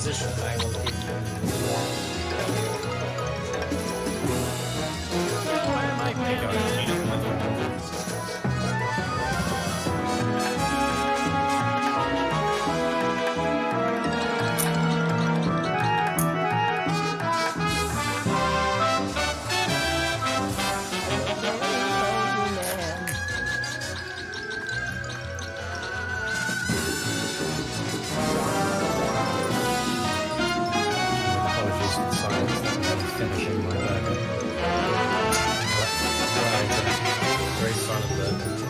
position, I will keep warm. Apologies for the silence, that was finishing my burger. Very silent burger.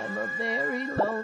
I'm a very low.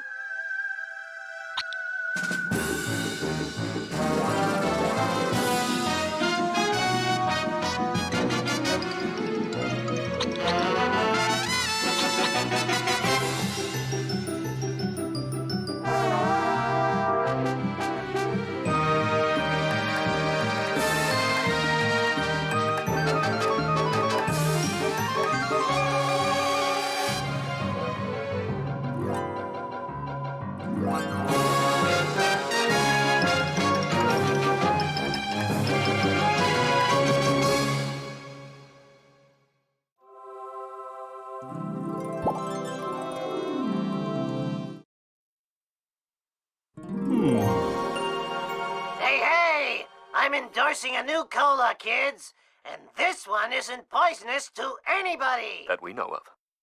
Hey, hey! I'm endorsing a new cola, kids. And this one isn't poisonous to anybody. That we know of.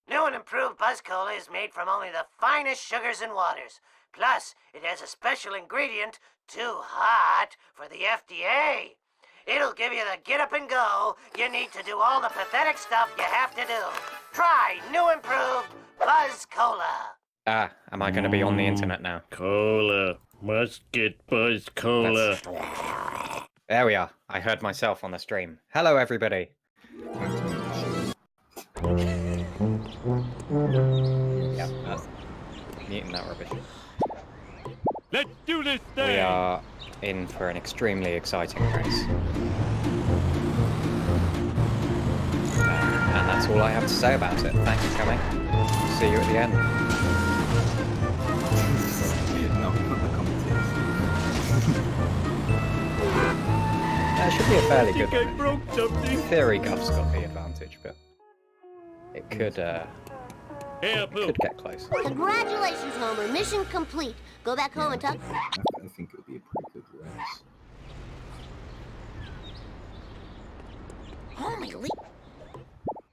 New and improved Buzz Cola is made from only the finest sugars and waters. Plus, it has a special ingredient, too hot for the FDA. It'll give you the get up and go you need to do all the pathetic stuff you have to do. Try new improved Buzz Cola. Am I going to be on the internet now? Cola. Must get Buzz Cola. There we are. I heard myself on the stream. Hello, everybody. Yeah, that's muting that rubbish. Let's do this thing! We are in for an extremely exciting race. And that's all I have to say about it. Thanks for coming. See you at the end. That should be a fairly good one. I broke something. In theory, Guff's got the advantage, but it could get close. Congratulations, Homer. Mission complete. Go back home and talk. I think it'll be a pretty good race. Holy.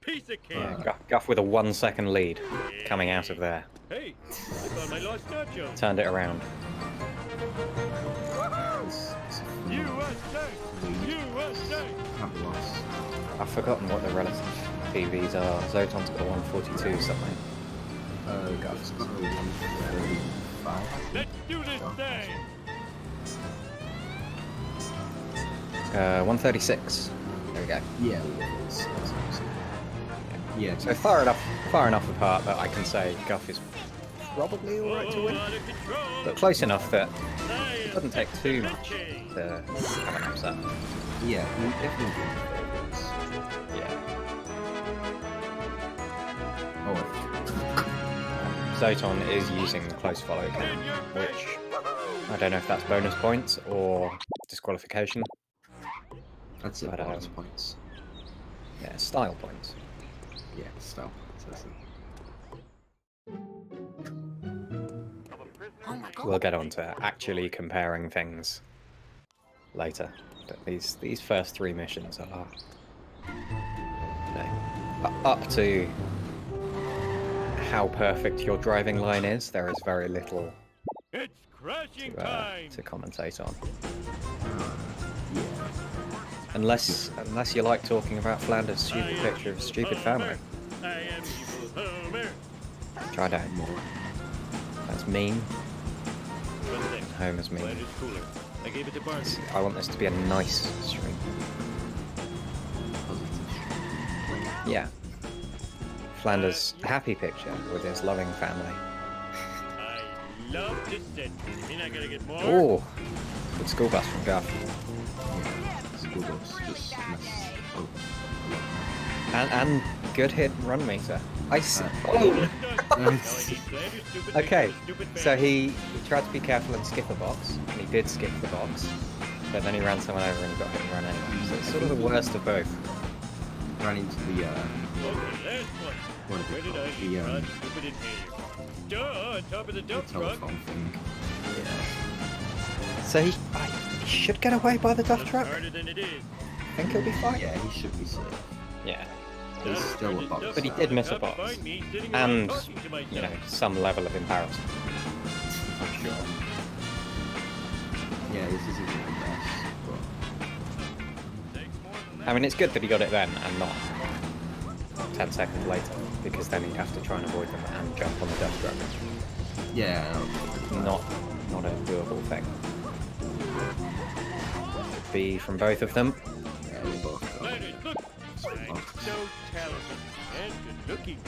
Piece of cake. Yeah, Guff with a 1 second lead coming out of there. Hey, I found my lost nacho. Turned it around. USA! USA! Can't be lost. I've forgotten what the relative PVs are. Zoton's got 142 something. Guff's got a 135. Let's do this thing! 136. There we go. Yeah, yeah. So far enough apart that I can say Guff is probably alright to win. But close enough that it doesn't take too much to have an upset. Yeah, we definitely do favorites. Yeah. Oh, Zoton is using the close follow cam, which I don't know if that's bonus points or disqualification. that's it. But, Bonus points. Yeah, style points. Yeah, style points. That's it. We'll get on to actually comparing things later. But these first 3 missions are, you know, up to how perfect your driving line is. There is very little It's crashing time. to commentate on. Yeah. Unless you like talking about Flanders' stupid picture of a stupid family. I am evil Homer. Try that. That's mean. What's next? Homer's mean. Flanders cooler. I gave it to Barney. I want this to be a nice stream. Yeah. Flanders' happy picture with his loving family. I love to sit. You're not gonna get more. Oh, good school bus from Guff. School bus just mess. Oh. And good hit and run meter. Okay, so he tried to be careful and skip a box, and he did skip the box, but then he ran someone over and got hit and run anyway. So it's sort of the worst of both. Ran into the what Where is did it I called? leave Rod stupid in here? Duh, on top of the dump truck. Telephone thing. Yeah. So he should get away by the duff truck. Harder than it is. I think he'll be fine. Yeah, he should be safe. Yeah, There's still a box. but he did miss a box, and you know, some level of embarrassment. I'm sure. Yeah, this isn't the best, but I mean, it's good that he got it then and not 10 seconds later, because then he'd have to try and avoid them and jump on the duff truck. yeah, Not a doable thing. Could be from both of them. yeah, we both got Flanders, it. look. Some I'm box. so talented and good looking.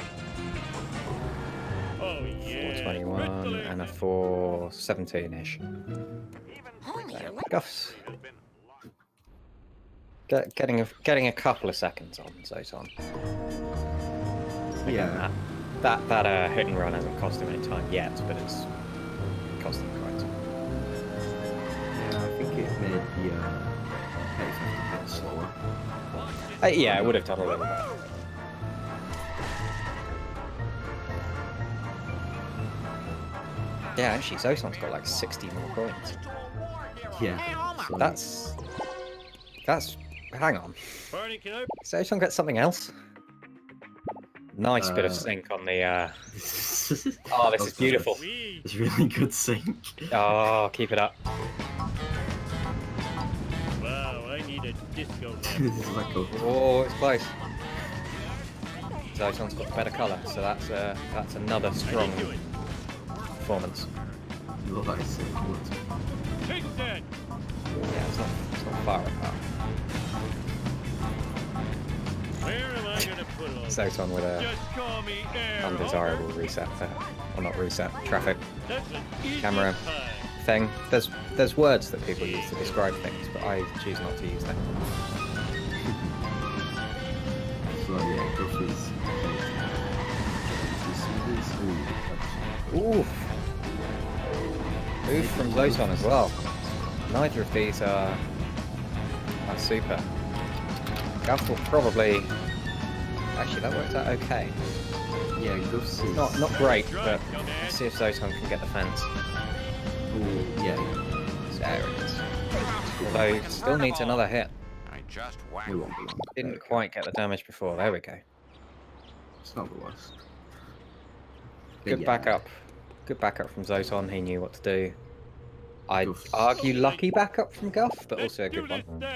Oh yeah. 421 and a 417-ish. Guff's getting a couple of seconds on Zoton. Again, Yeah. that hit and run hasn't cost him any time yet, but it's cost him quite. Yeah, I think it made the pace a bit slower. Yeah, it would have done a little better. Yeah, actually, Zoton's got like 60 more coins. Yeah. So That's. Hang on. Barney, can I? Zoton get something else? Nice bit of Uh, sync on the. Oh, this That's is beautiful. Wee. It's really good sync. Oh, keep it up. Wow, I need a disco lamp. This is like a Oh, it's close. Zoton's got better colour, so that's another strong Do it. performance. nice. Take that. Yeah, it's not far apart. Where am I gonna put all this? Zoton with a Just call me Air undesirable Homer. reset, or not reset, traffic That's an easy camera pie. thing. There's words that people use to describe things, but I choose not to use them. So yeah, Guff is. Ooh. Oof from Zoton as well. Neither of these are super. Guff will probably. Actually, that worked out okay. Yeah, Guff's is. Not great, but let's see if Zoton can get the fence. Ooh, yeah. There it is. Although still needs another hit. It won't be long. Didn't quite get the damage before. There we go. It's not the worst. But Good yeah, backup. Good backup from Zoton. He knew what to do. I'd Guff. argue lucky backup from Guff, but also a Let's do good one. this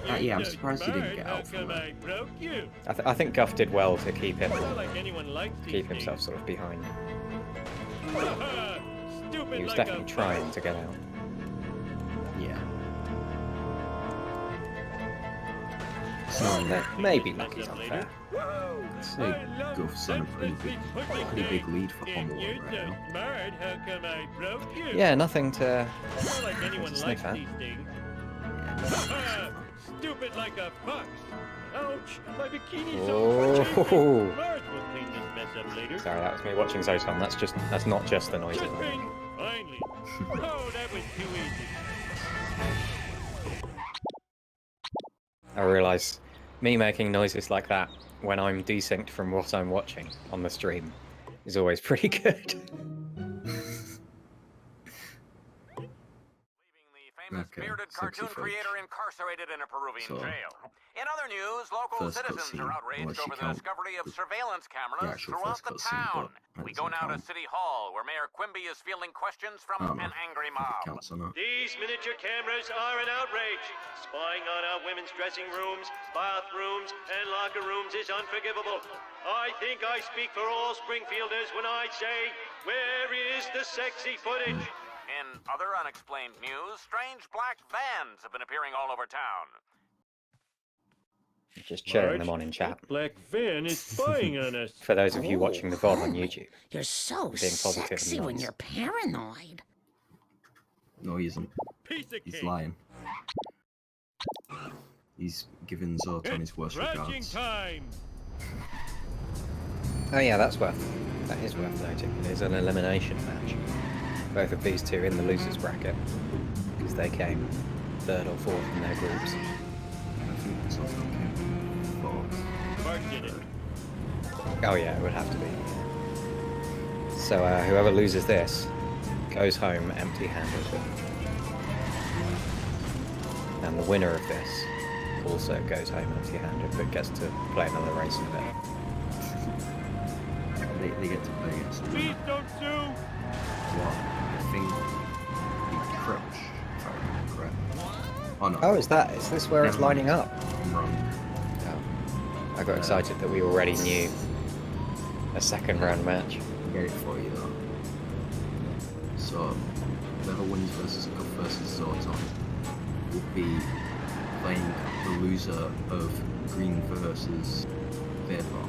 thing. yeah, I'm surprised he didn't get out How from come that. I broke you? I think Guff did well to keep him, Not like anyone likes these keep himself things. sort of behind. Stupid He was like definitely a trying to get out. Yeah. So Maybe lucky's unfair. I'd say Guff's on a pretty big lead for Homer You're right so now. smart. How come I broke you? Yeah, nothing to. Not like anyone Sniff likes at. these things. Yeah, Stupid like a fox. Ouch! My bikini's Oh. so fuzzy. Mars will clean this mess up later. Sorry, that was me watching Zoton. That's not just the noise. Bing! Finally. Oh, that was too easy. I realise me making noises like that when I'm desynced from what I'm watching on the stream is always pretty good. famous Okay, bearded sexy cartoon footage. creator incarcerated in a Peruvian So, jail. In other news, local first citizens cutscene, are outraged unless you over the count discovery of the surveillance cameras actual throughout first the cutscene, town. but that We go doesn't now to count. City Hall, where Mayor Quimby is fielding questions from I don't know an angry if it mob. counts or not. These miniature cameras are an outrage. Spying on our women's dressing rooms, bathrooms, and locker rooms is unforgivable. I think I speak for all Springfielders when I say, where is the sexy footage? In other unexplained news, strange black vans have been appearing all over town. Just cheering them Marge, on in chat. that black van is spying on us. For those of you watching the VOD on YouTube. You're so Being positive and sexy when nice. you're paranoid. No, he isn't. Piece of He's cake. lying. He's giving Zoton his worst Crashing regards. time. Oh yeah, that is worth noting. It is an elimination match. Both of these two in the losers bracket. Because they came third or fourth in their groups. I think Zoton came fourth. Mark did it. Oh yeah, it would have to be. So whoever loses this goes home empty-handed. And the winner of this also goes home empty-handed, but gets to play another race in a bit. They get to play against the Please don't sue. what? I think he Crouch, if I remember correctly. Oh no. Oh, is this where it's Never mind. lining up? I'm wrong. Oh. I got excited that we already knew a second round match. Get it for you though. So, whoever wins versus Guff versus Zoton will be playing the loser of Green versus Vapor.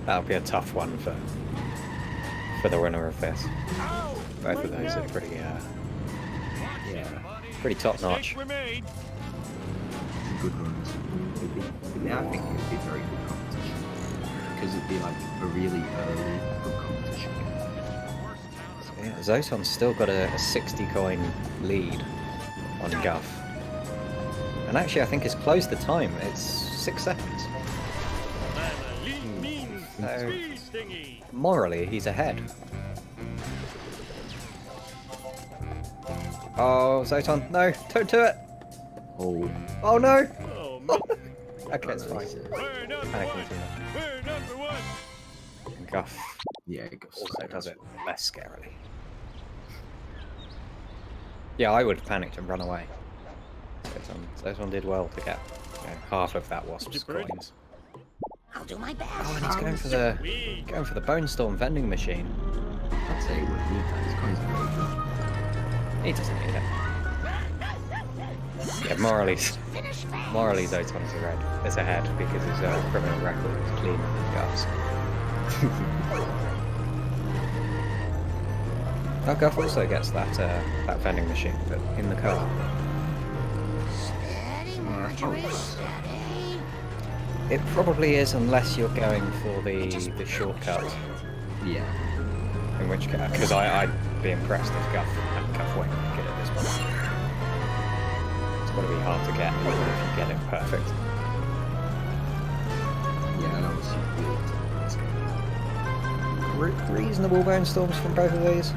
That'll be a tough one for the winner of this. Both of those are pretty pretty top notch. Mistakes were made. Good runs. I think it'd be very good competition. Because it'd be like a really early good competition. Yeah, Zoton's still got a 60 coin lead on Guff. And actually I it's closed the time. It's 6 seconds. I'm a lean, mean, No. speed stingy. Morally, he's ahead. Oh, Zoton, no, don't do it! Oh, Oh no! Oh, man. Okay, it's fine. We're number Panicking one. too much. We're number one. And Guff yeah, it goes also does it less scarily. Yeah, I would have panicked and run away. Zoton did well to get half of that wasp's Stupid. coins. I'll do my best. Oh, and he's going for the Bone Storm vending machine. I'd say he would need that. His coins are very good. He doesn't need it. Yeah, morally Zoton is ahead because his criminal record is cleaner than Guff's. Oh, Guff also gets that vending machine, but in the car. Steady, Marjorie, steady. It probably is, unless you're going for the shortcut. Yeah. In which case, because I'd be impressed if Guff won't make it at this point. It's going to be hard to get, even if you get it perfect. Yeah, that was really good. Reasonable bone storms from both of these.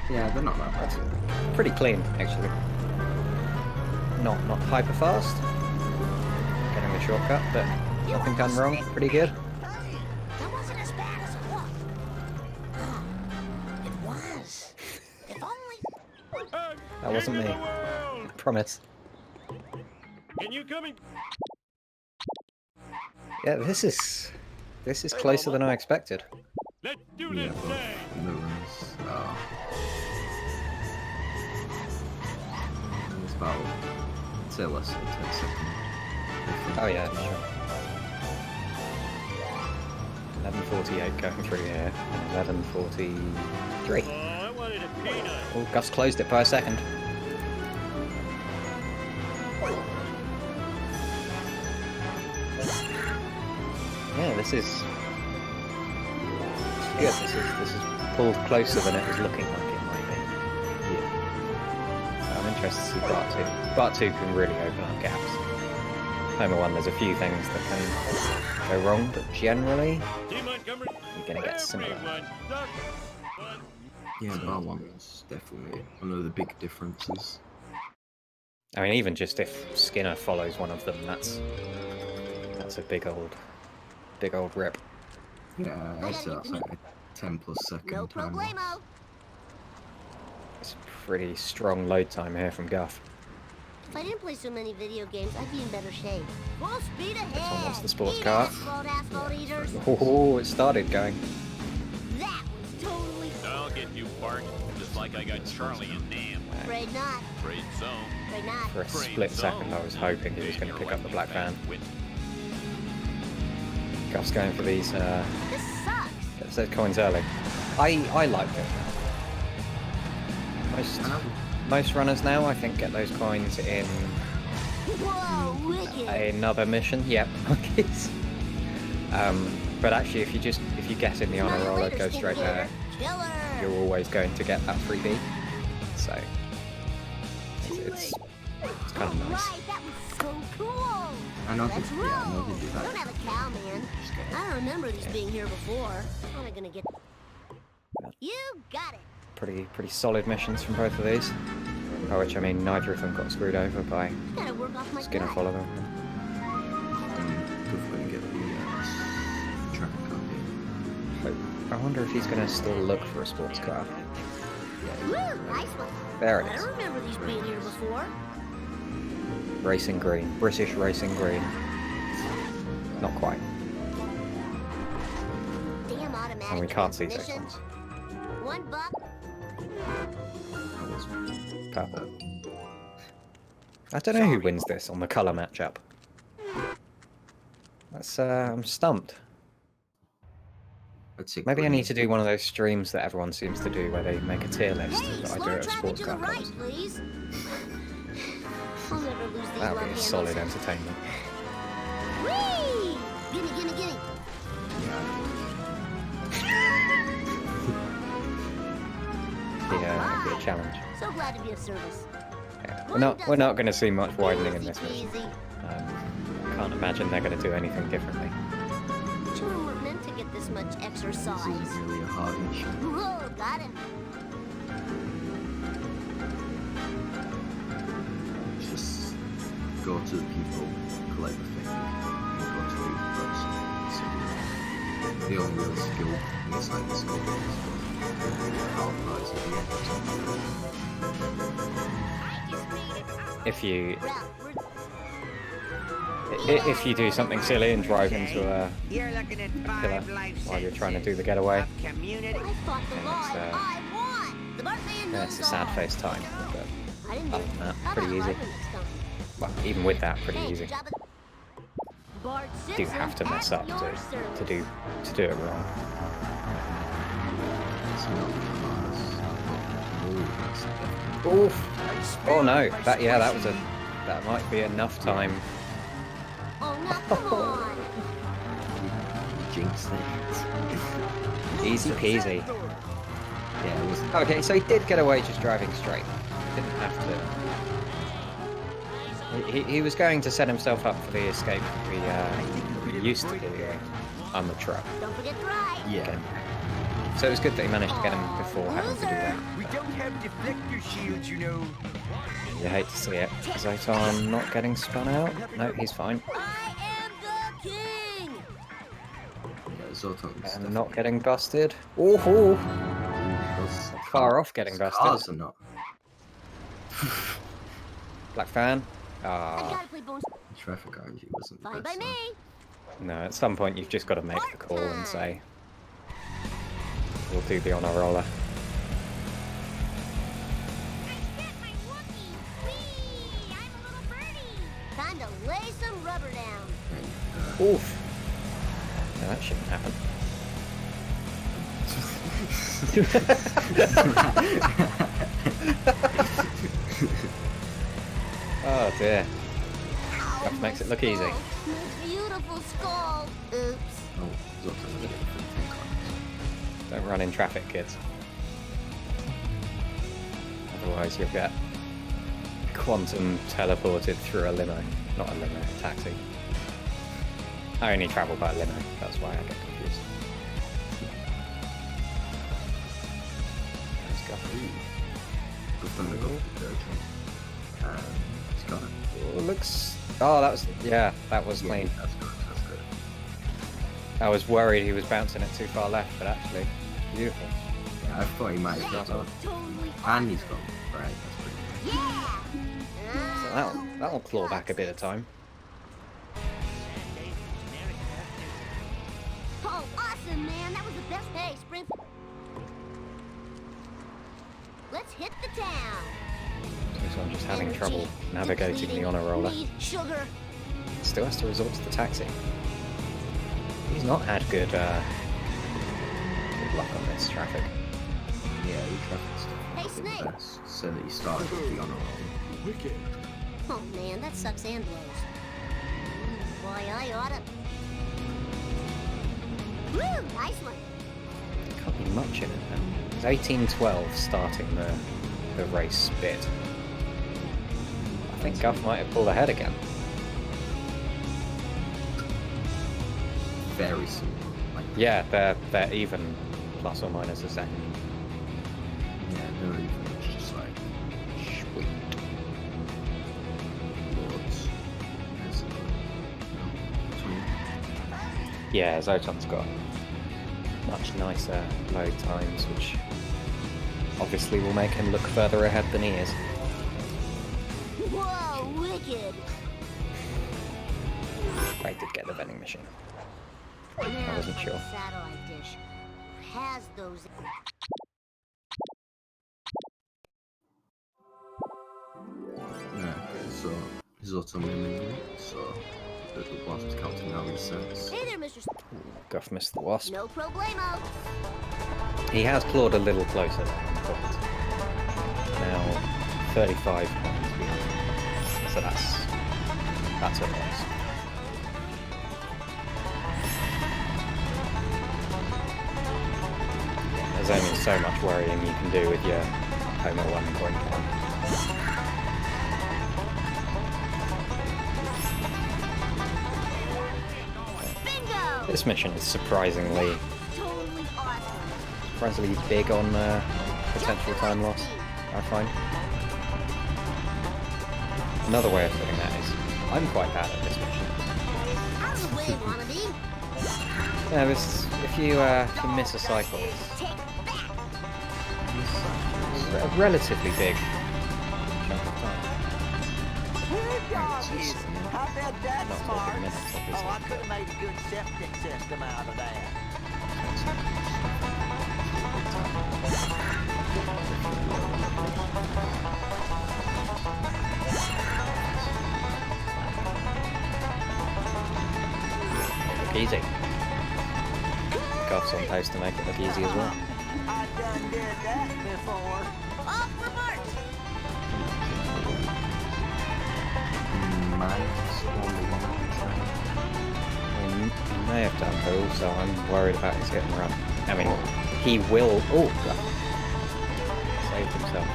Yeah, they're not that That's bad. pretty clean, actually. Not hyper fast. Getting the shortcut, but nothing done wrong. Pretty good. Hey, that wasn't as bad as it looked. Oh, it was. If only. That wasn't me. World. Promise. Can you come in? Yeah, this is closer than I expected. Let's do Yeah, this but thing. the runs are... It's about, say, less than 10 seconds. Oh yeah, sure. 11:48 going through here, and 11:43. Oh, I wanted a peanut. Oh, Guff's closed it by a second. Yeah, this is good. This is pulled closer than it was looking like it might be. Yeah. I'm interested to see part two. Part two can really open up gaps. Homer 1, there's a few things that can go wrong, but generally Team Montgomery. you're gonna get similar. Everyone sucks. But Yeah, bar one is definitely one of the big differences. I mean, even just if Skinner follows one of them, that's a big old rip. Yeah, I say that's like a 10 plus second No time loss. problemo. It's a pretty strong load time here from Guff. If I didn't play so many video games, I'd be in better shape. Full speed ahead. This one wants the sports Eat car. asphalt eaters. Oh, it started going. That was totally. I'll get you, Bart. Just like I got Charlie and Nan. Afraid not. Afraid so. Afraid not. For a split second, I was hoping he was going to pick up the black van. Guff's going for these. This sucks. Gets those coins early. I like it. Most runners now, I think, get those coins in Whoa, wicked. another mission. Yep. But actually, if you get in the honor roller, go straight there, Killer. you're always going to get that freebie. So it's kind of nice. Right, that was so cool. I know Let's they, roll. yeah, I know they do I that. don't have a cow, man. I don't remember these being here before. How am I gonna get? You got it. Pretty solid missions from both of these. By which I mean neither of them got screwed over by Gotta work off my Skinner gut. following them. Good for get the track car here. I wonder if he's going to still look for a sports car. Woo, nice one. There it I is. don't remember these being here before. Racing green. British racing green. Not quite. Damn automatic. And we can't see those transmission. ones. $1. That was Purple. I don't know who wins this on the colour matchup. That's I'm stumped. I'd say Maybe I green. need to do one of those streams that everyone seems to do where they make a tier list Hey, that I do slow at traffic sports to car the right, clubs. please. I'll never lose these That would love be a handles. solid entertainment. Whee! Gimme, gimme, gimme. It'd be a challenge. So glad to be of service. Yeah. We're not going to see much widening in this Easy mission. peasy. Can't imagine they're going to do anything differently. Children weren't meant to get this much This exercise. isn't really a hard mission. Whoa, got him. Just go to the people, collect the thing, and go to the person. So the only real skill inside the skill is outlies at the end. If you Ralph, if you do something silly and drive into a You're looking at pillar while you're trying to do the getaway, community. I fought the law It's, and I won. The Bartman that's a knows sad all. face time. But I didn't do other it. than that, How pretty about easy. Harvey next time? Well, even with that, pretty Hey, easy. Jabba- Bart You do Simpson have to mess at up your to service. do it wrong. It's not class. Oh, that's definitely. Oof. Oh no, that might be enough time. Oh, now come on. Jinx it. Easy peasy. Yeah, it was. Okay, so he did get away just driving straight. Didn't have to. He was going to set himself up for the escape we used to do on the truck. Don't forget the ride. Yeah. So it was good that he managed to get him before having to do that. We don't have deflector shields, you know. You hate to see it. Zoton not getting spun out? No, he's fine. I am the king. Yeah, Zoton's And not getting busted. Ooh, far off getting busted. Cars are not. Black fan. I Ah, gotta play bonus. Traffic RNG wasn't the Fine best. by me. no. At some point, you've just got to make the call and say, "We'll do the honor roller." Time to lay some rubber down. Oof. No, that shouldn't happen. Oh dear. That makes it look easy. My beautiful skull. Oops. Oh, Zoton's gonna get the 10 cars. Don't run in traffic, kids. Otherwise, you'll get quantum teleported through a limo. Not a limo, a taxi. I only travel by limo, that's why I get confused. Guff done the Guff detergent. He's got it. Oh, looks. Oh, that was. Yeah, that was clean. That's good. That's good. I was worried he was bouncing it too far left, but actually, beautiful. Yeah, I thought he might have got it. And he's got it. Right, that's pretty good. So that'll claw back a bit of time. Oh, awesome, man! That was the best. Hey, Spring. Let's hit the town. So I'm just having trouble navigating the honor roller. Sugar. Still has to resort to the taxi. He's not had good luck on this traffic. Yeah, the traffic stuff. Hey, Snake. Best. So that he started with the honor roll. Wicked. Oh man, that sucks and blows. Boy, I oughta. Woo, nice one. Can't be much in it now. It's 18-12 starting the race bit. I think Guff might have pulled ahead again. Very similar. Like, Yeah, they're even, plus or minus a second. yeah, they're even. It's just like Sweet. lords. There's between. Yeah, Zoton's got much nicer load times, which obviously will make him look further ahead than he is. Whoa, wicked. I did get the vending machine. Now, I wasn't sure. Satellite dish has those. Yeah, so Zoton remaining. So the wasps counting now resets. Hey there, Mr. Guff missed the wasp. No problemo. He has clawed a little closer than but now 35 points behind. So that's a loss. There's only so much worrying you can do with your Homer 1.1. Bingo. This mission is surprisingly Totally awesome. big on potential time loss, I find. Another way of putting that is, I'm quite bad at this mission. Out of the way, wannabe. Yeah, if you miss a cycle, Take that. it's a relatively big chunk of time. Doggies. I bet that's Not smart. taking minutes, obviously. Oh, I could have made a good septic system out of that. Look easy. Guff's on pace to make it look easy as well. I done did that before. Off for March. Minus only one. He may have done, but also I'm worried about his hit and run. I mean, he will. Oh, saved himself.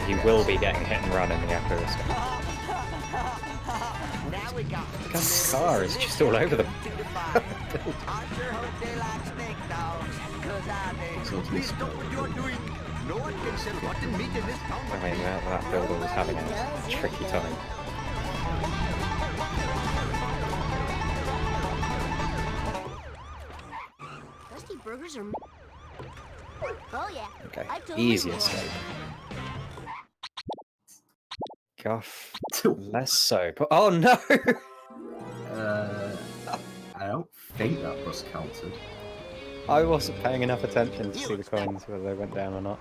He will be getting hit and run in the upper risk. Now we got Guff's car is just all over the. I sure hope they like snake dogs, 'cause I do. So Please stop what you're doing. No one can sell rotten meat in this town. I mean, that builder was having a tricky time. Dusty burgers are. Oh yeah. Okay, I totally easy will. escape. Guff, less so. But oh no! I don't think that was counted. I wasn't paying enough attention to see the coins, whether they went down or not.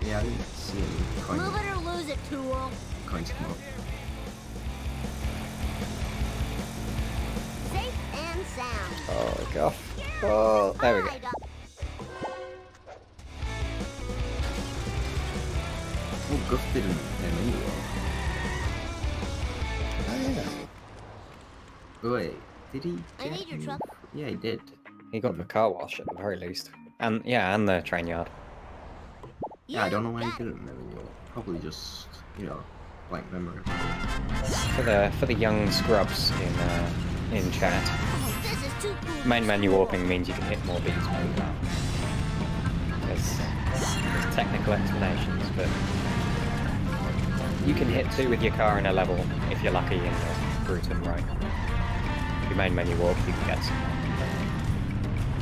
Yeah, I didn't see any coins, Move it or lose it, tool. coins come up. Safe and sound. Oh, Guff. Oh, there we go. Alright, Oh, Guff didn't him anyway. Oh, yeah. Wait, did he? I get need your him? truck. Yeah, he did. He got the car wash at the very least. And, yeah, and the train yard. Yeah, I don't know why you he didn't know anyway. Probably just, blank memory. For the young scrubs in chat, Oh, this is too cool. main menu warping means you can hit more beats moving up. there's technical explanations, but you can hit 2 with your car in a level if you're lucky in the Bruton, right? If you main menu warp, you can get some.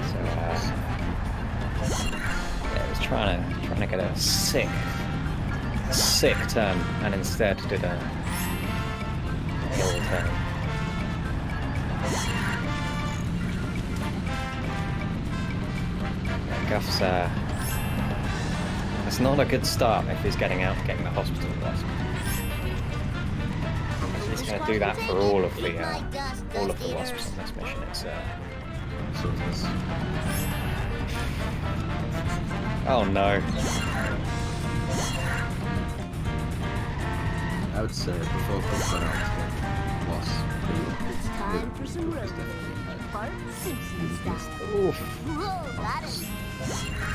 So yeah, I was trying to get a sick turn, and instead did a hill turn. Guff's it's not a good start if he's getting out and getting the hospital wasp. He's going to do that for all of the wasps on this mission. It's oh no. I would say before Guff got out to get wasp, It's time for some road. Part Simpsons style. Oof. Whoa, got it.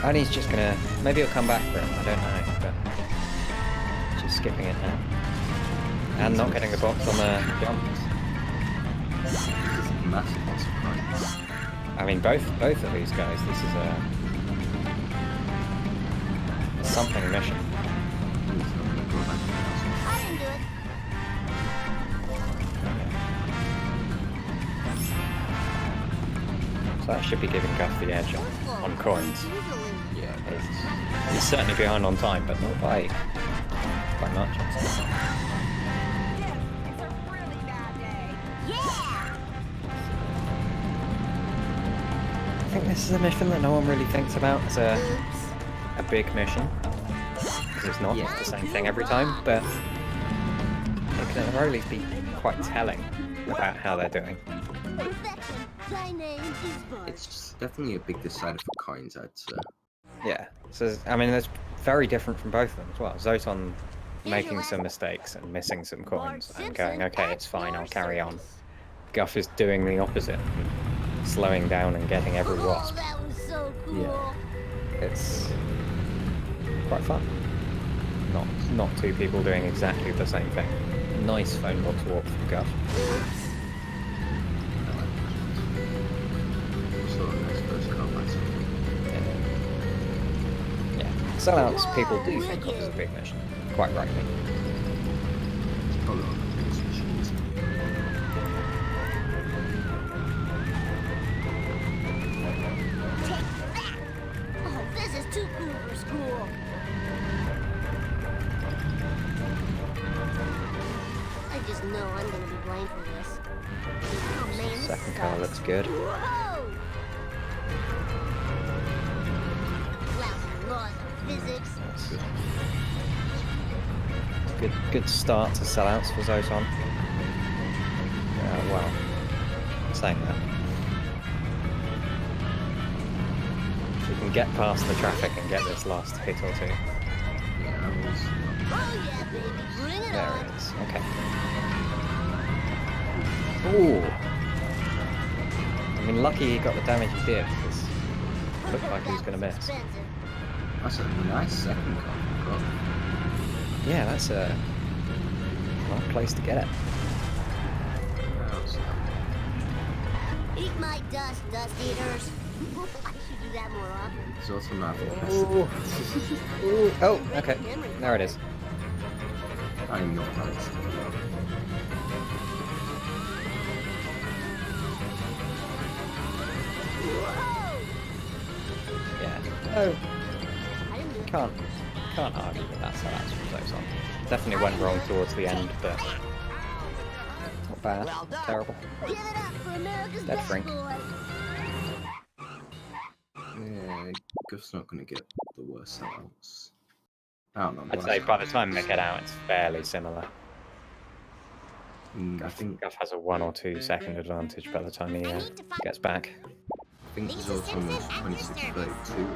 And he's just gonna... Maybe he'll come back for him, I don't know, but... Just skipping it now. And not getting the box on the jump. It's a massive loss of points. I mean, both of these guys, this is a something mission. I didn't do it. So that should be giving Guff the edge on coins. Yeah, He's certainly behind on time, but not by much. I think this is a mission that no one really thinks about as a big mission. Because it's not the same thing every time, but it can at the very least be quite telling about how they're doing. it's definitely a big decider for coins, I'd say. Yeah, so I mean, that's very different from both of them as well. Zoton making some mistakes and missing some coins and going, okay, it's fine, I'll carry on. Guff is doing the opposite, slowing down and getting every wasp. That was so cool. Yeah. It's quite fun. Not two people doing exactly the same thing. Nice phone box warp from Guff. So nice first combat. Yeah. Sellouts, people do think of as a big mission, quite rightly. It's probably one of the biggest missions. Take that! Oh, this is too cool for school. I just know I'm gonna be blamed for this. Oh man, this Second car sucks. looks good. Whoa! Lousy laws of physics. Good start to sellouts for Zoton. Well, saying that. If we can get past the traffic and get this last hit or two. Yeah, I was. Oh yeah, baby, bring it There on. it is. Okay. Ooh. I mean, lucky he got the damage he did, because it looked like he was going to miss. Expensive. That's a nice second car. God. Yeah, that's a nice place to get it. Eat my dust, dust eaters. I should do that more often. It's also not Ooh. Ooh. Oh, okay. There it is. I know how it's. Yeah. Oh, I didn't do it. can't argue with that sellouts from Zoton. Definitely went wrong towards the end, but not bad. Terrible. Give it up for America's Dead best Frank. boy. Yeah, Guff's not going to get the worst sellouts. I don't know. I'd say by the time they get out, it's fairly similar. I think Guff has a 1 or 2 second advantage by the time he gets back. Zoton was 26-32.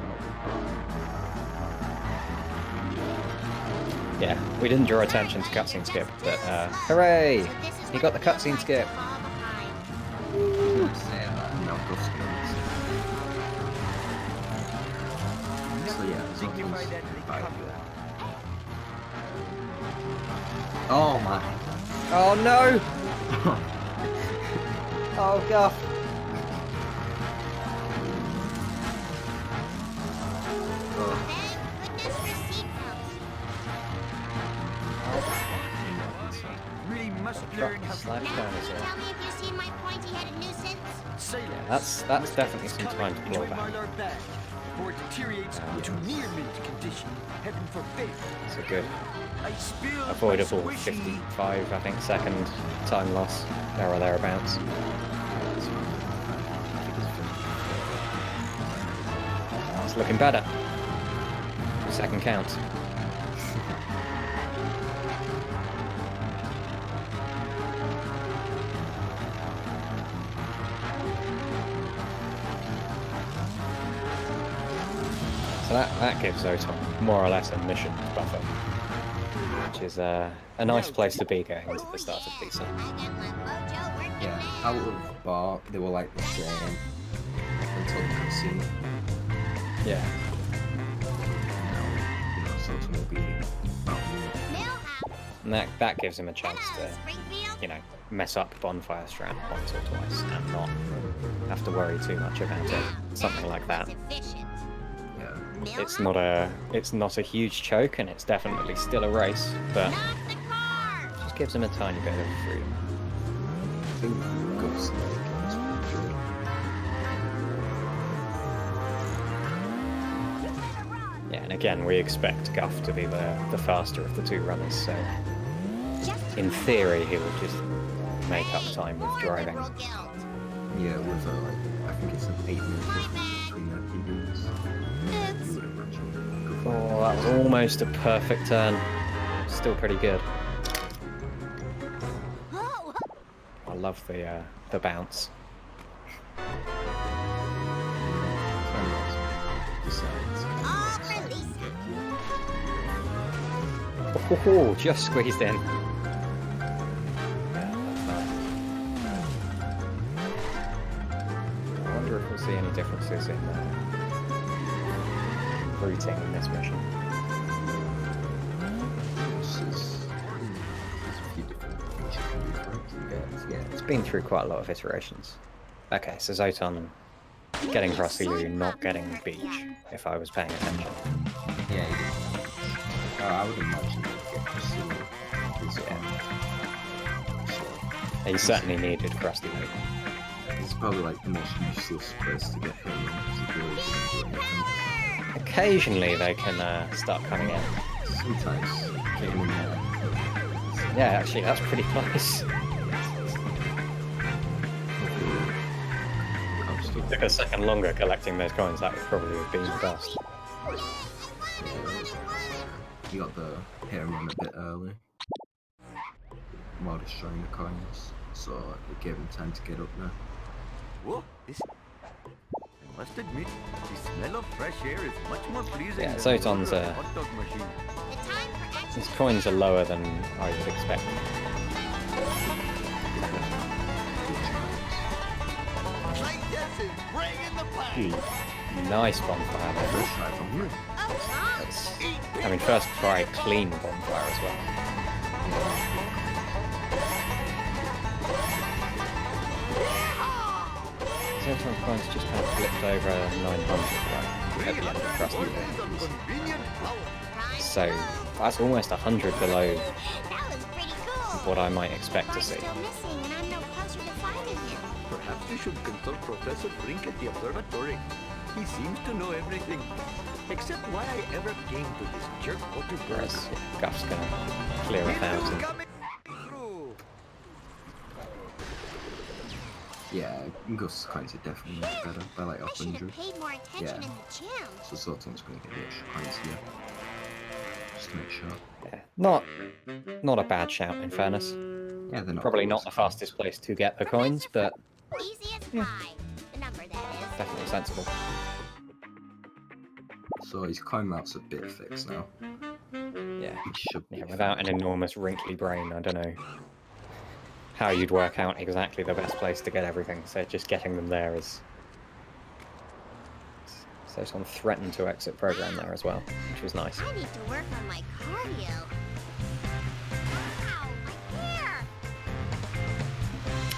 Yeah, we didn't draw attention to cutscene skip, but hooray! He got the cutscene skip. Now Guff's going to miss. So yeah, Zoton's back. Oh my. Oh no! Oh Guff! Oh. Slash Now, dinosaur. tell me if you've seen my pointy-headed nuisance. Yeah, that's definitely some time to claw back. Before it deteriorates to near mint condition. Heaven forbid. It's a good, I spill avoidable my squishy. 55, I think, second time loss. There or thereabouts. It's looking better. Second count. So that gives Zoton more or less a mission buffer, which is a nice place to be going into the start of the season. Yeah, out of bar, they were like the same until the cutscene. Yeah. Now, Zoton will be about And that gives him a chance to, you know, mess up Bonfire Strat once or twice and not have to worry too much about it. Something like that. It's not a huge choke, and it's definitely still a race, but it just gives him a tiny bit of freedom. I think Guff's Yeah, and again, we expect Guff to be the faster of the two runners, so in theory he will just make up time with driving. Yeah, with like, I think it's an 8-minute difference between their PBs. You would imagine. Oh, that was almost a perfect turn. Still pretty good. I love the bounce. Oh, just squeezed in. I wonder if we'll see any differences in routing in this mission. Yeah, it's been through quite a lot of iterations. Okay, so Zoton getting Krusty Lou, not getting Beach, if I was paying attention. Yeah, he did. I would imagine he'd get Krusty Lou. He certainly needed Krusty Lou. It's probably like the most useless place to get him in, because he really doesn't do anything. Occasionally they can start coming in. Sometimes get him in there. Yeah, actually that's pretty nice. If it took a second longer collecting those coins, that would probably have been the best. You got the hit and run a bit early while destroying the coins, so it gave him time to get up there. Whoa, I must admit, the smell of fresh air is much more pleasing Yeah, than Zoton's the hot dog machine. his coins are lower than I would expect. Nice bonfire level. I mean, first try clean bonfire as well. Zoton coins just kind of flipped over 900 right at the end of Krusty Lou. So that's almost 100 below what I might expect to see. Perhaps we should consult Professor Brink at the observatory. He seems to know everything, except why I ever came to this jerk water bird. Whereas Guff's gonna clear 1,000. Yeah, Guff's coins are definitely much better by like 100. Yeah, so Zoton's gonna get rich coins here. Just to make sure. Yeah, not a bad shout in fairness. Yeah, they're not Probably not the fastest place to get the coins, but yeah, definitely sensible. So his coin mount's a bit fixed now. Yeah, It should be without an enormous wrinkly brain, I don't know how you'd work out exactly the best place to get everything. So just getting them there is. So someone threatened to exit program there as well, which was nice. I need to work on my cardio. Wow, my hair!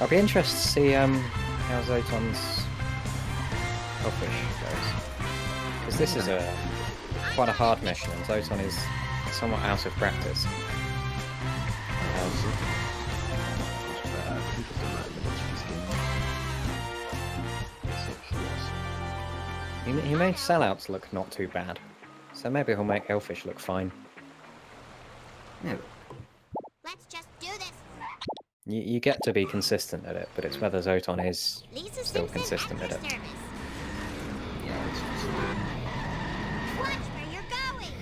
I'll be interested to see how Zoton's Hellfish goes. Because this is quite a hard mission, and Zoton is somewhat out of practice. He made sellouts look not too bad. So maybe he'll make Hellfish look fine. Yeah. Let's just do this. You get to be consistent at it, but it's whether Zoton is Lisa still Simpson consistent at at your it. service. Yeah, it's Watch where you're going.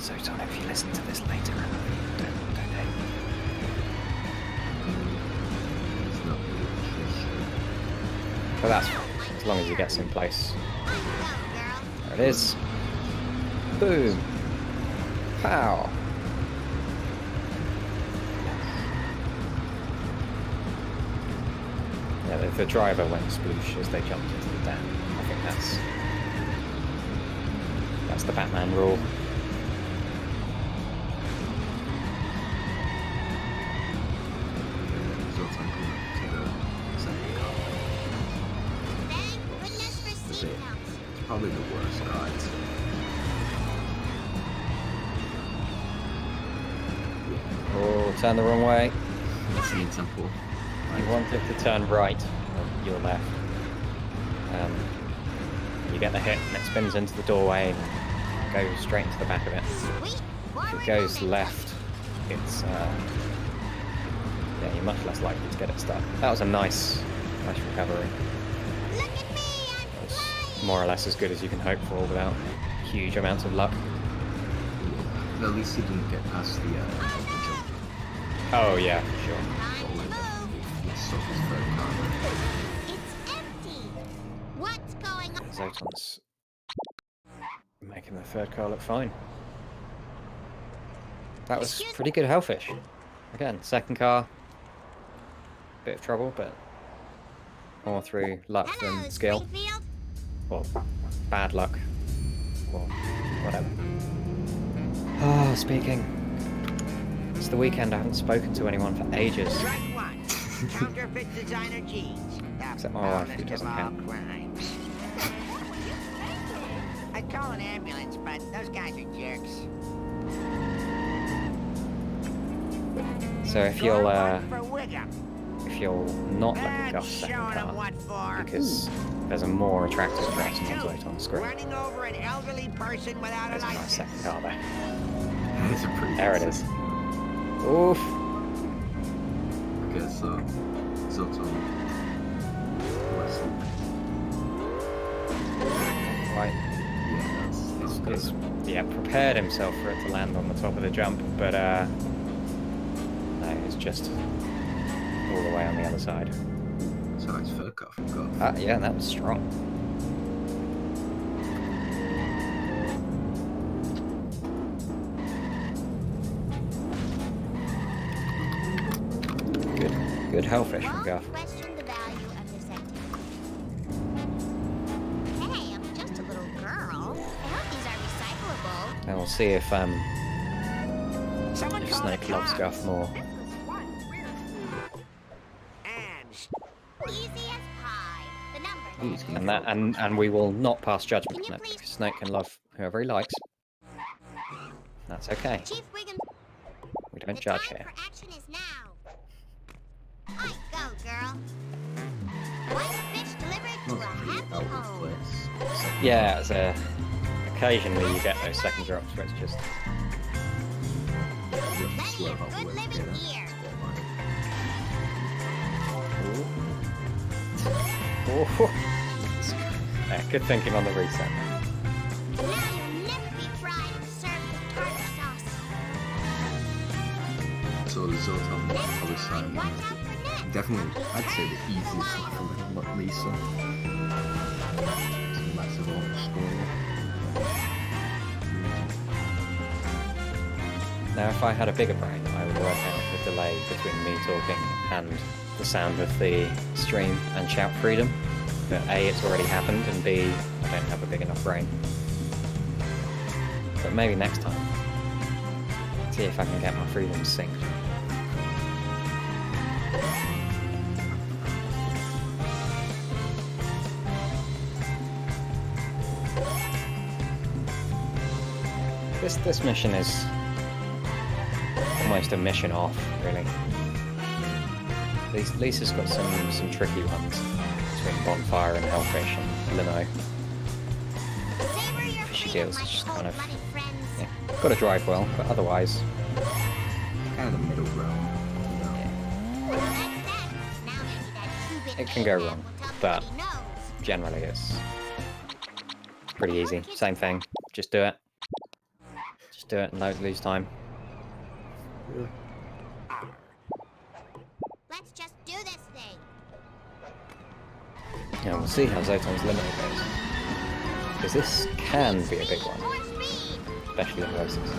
Zoton, if you listen to this later, don't hate me. it's not really But that's fine, as long as he gets in place. On you go, girl. There it is. Boom. Pow. Yeah, the driver went sploosh as they jumped into the dam. I think that's the Batman rule. Zoton coming up to the second car. Thank goodness for That's it. seatbelts. It's probably the worst guys. Oh, turn the wrong way. It's an example. You wanted to turn right, or your left. You get the hit and it spins into the doorway and goes straight into the back of it. Sweet. If Forward it goes movement. left, it's yeah, you're much less likely to get it stuck. That was a nice recovery. Look at me, I'm It was flying. more or less as good as you can hope for without huge amounts of luck. Yeah. At least he didn't get past the jump. Oh yeah, for sure. Time to move. Let's stop his third car. It's empty. What's going on? Zoton's making the third car look fine. That was Excuse pretty good Hellfish. Again, second car, bit of trouble, but more through luck Hello, than skill, Springfield. or bad luck, or whatever. Ah, speaking. It's the weekend. I haven't spoken to anyone for ages. Strike one. Counterfeit designer jeans. Except my wife, who Foulest doesn't of all count. crimes. I'd call an ambulance, but those guys are jerks. So if Score you'll one for Wiggum. if you'll not look at And Guff's second showing 'em car, what for. because there's a more attractive Strike person on two. Zoton's screen. Running over an elderly person without a There's a nice license. second car there. It's a pretty There it good is. second car. Oof. Okay, so Zoton. Right. Yeah, that's good. He's, yeah, prepared himself for it to land on the top of the jump, but no, it's just all the way on the other side. So it's third car from Guff. Yeah, that was strong. Good Hellfish from Won't Guff. question the value of this activity. Hey, I'm just a little girl. I hope these are recyclable. And we'll see if Someone if call Snake the loves cops. Guff more. And Easy as pie. The number. He's And that and we will not pass judgment Can you on it, please- because Snake can love whoever he likes. That's okay. Chief Wiggum. We don't The judge time here. for action is now. I go, girl. White fish delivered to Not a pretty happy out of home. place. Yeah, it's occasionally you get those second drops where it's just You have to Plenty swerve of out the good way living to here. oh. Yeah, good thinking on the reset. Now you'll never be fried and served with tartar sauce. So the Zoton Next other time, side. watch out for next. Definitely, I'd say the easiest side for not Lisa. It's a massive overscore. Now, if I had a bigger brain, I would work out the delay between me talking and the sound of the stream and shout freedom. But A, it's already happened, and B, I don't have a big enough brain. But maybe next time. See if I can get my freedom synced. This mission is almost a mission off, really. Lisa's got some tricky ones between Bonfire and Hellfish and Limo. dash skills is just kind of, yeah, got to drive well, but otherwise, Kind of the middle ground. You know? it can go wrong. But generally, it's pretty easy. Same thing. Just do it. Just do it and lose time. Yeah. Let's just do this thing. Yeah, we'll see how Zoton's limit goes. Because this can be a big one, More speed. especially in races.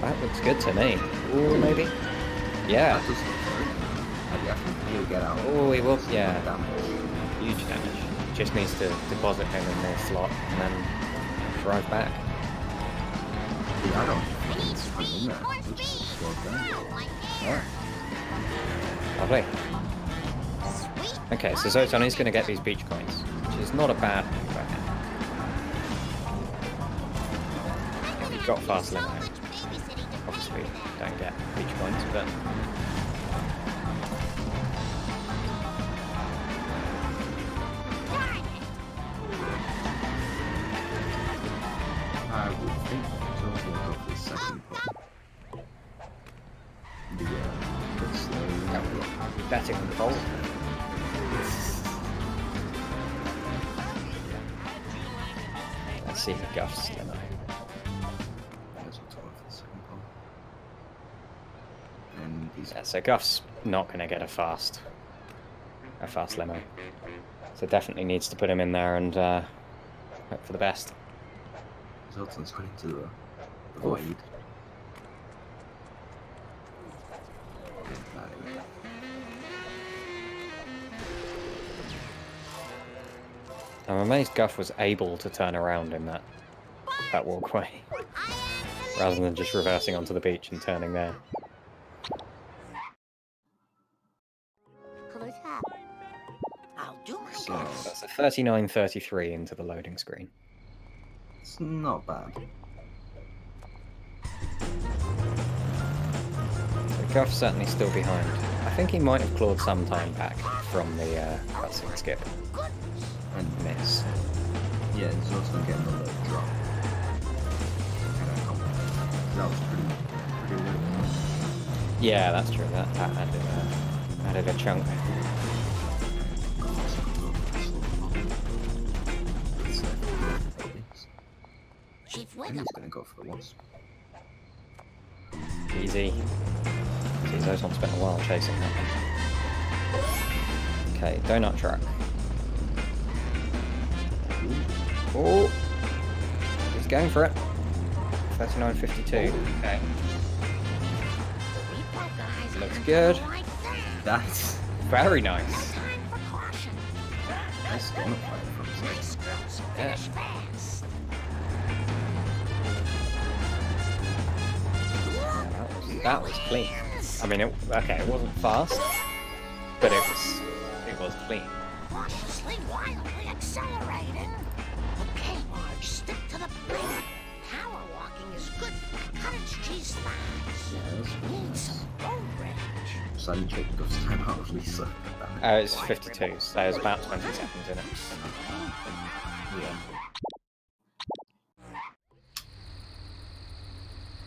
That looks good to me. Ooh, maybe? Yeah. That does look very good. I think he'll get out. Oh, he will, yeah. Damage. Huge damage. Just needs to deposit him in the slot and then drive back. Yeah, I don't I need think it's hung in speed. there. More It's just speed. slowed down. Oh, my Alright. hair. Lovely. Sweet. Okay, so Zoton is going to get these beach coins, which is not a bad thing for him. If you've got fast limo, obviously don't get beach coins, but I would think Zoton will go for the second pop. The bit slow. I'll be betting on the bolt. Let's see who Guff's limo. There's Zoton for the second pop. And he's Yeah, so Guff's not going to get a fast limo. So definitely needs to put him in there and hope for the best. Zoton's going into the void. I'm amazed Guff was able to turn around in that walkway, rather than just reversing onto the beach and turning there. I'll do my So best. That's a 39:33 into the loading screen. it's not bad. So Guff's certainly still behind. I think he might have clawed some time back from the cutscene skip And miss. yeah, Zoton getting a little drop. That was pretty good. Yeah, that's true. That added a chunk. Chief I think Wiggum. he's gonna go for the wasp. Easy. See, Zoton spent a while chasing that one. Okay, donut truck. Oh, he's going for it. 39:52. Okay, Repo guys looks aren't good. like that. That's Very nice. Time for caution. nice donut fight from Zoton. Nice girls Yeah. finish fast. That was clean. I mean, it wasn't fast, but it was clean. Cautiously, wildly accelerating. Okay, Marge, stick to the plan. Power walking is good for cottage cheese thighs. Yeah, that's Need some road rage. Silent check Guff's time out of Lisa. It's 52, so there's about 20 seconds in it. Yeah.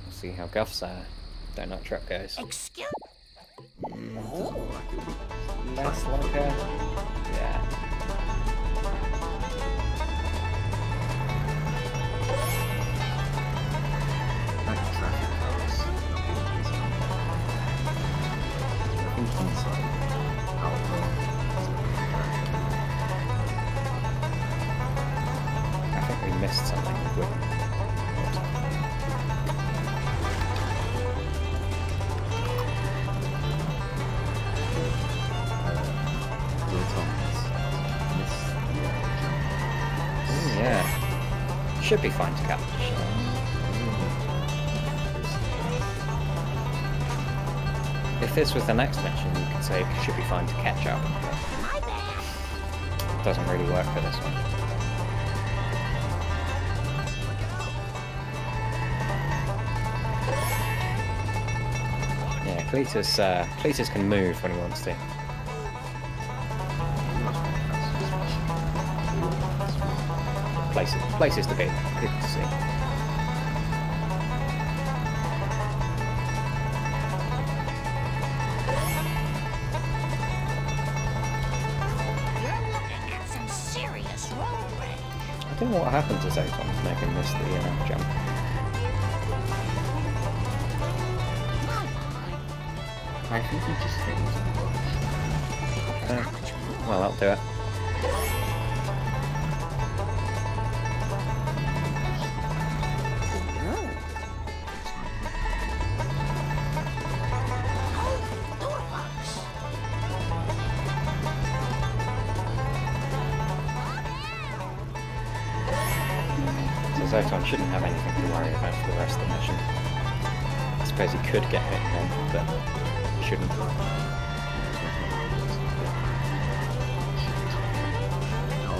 We'll see how Guff's donut truck goes. Excuse Less like a... Yeah. Like traffic cows. I think he's out I think we missed something with yeah. Should be fine to catch. If this was the next mission, you could say it should be fine to catch up. my bad. But doesn't really work for this one. Yeah, Cletus can move when he wants to. places to be. People to see. You're looking at some serious road rage. I don't know what happened to Zoton making this the jump. I think he just thinks Well, that'll do it. So Zoton shouldn't have anything to worry about for the rest of the mission. I suppose he could get hit on, but he shouldn't.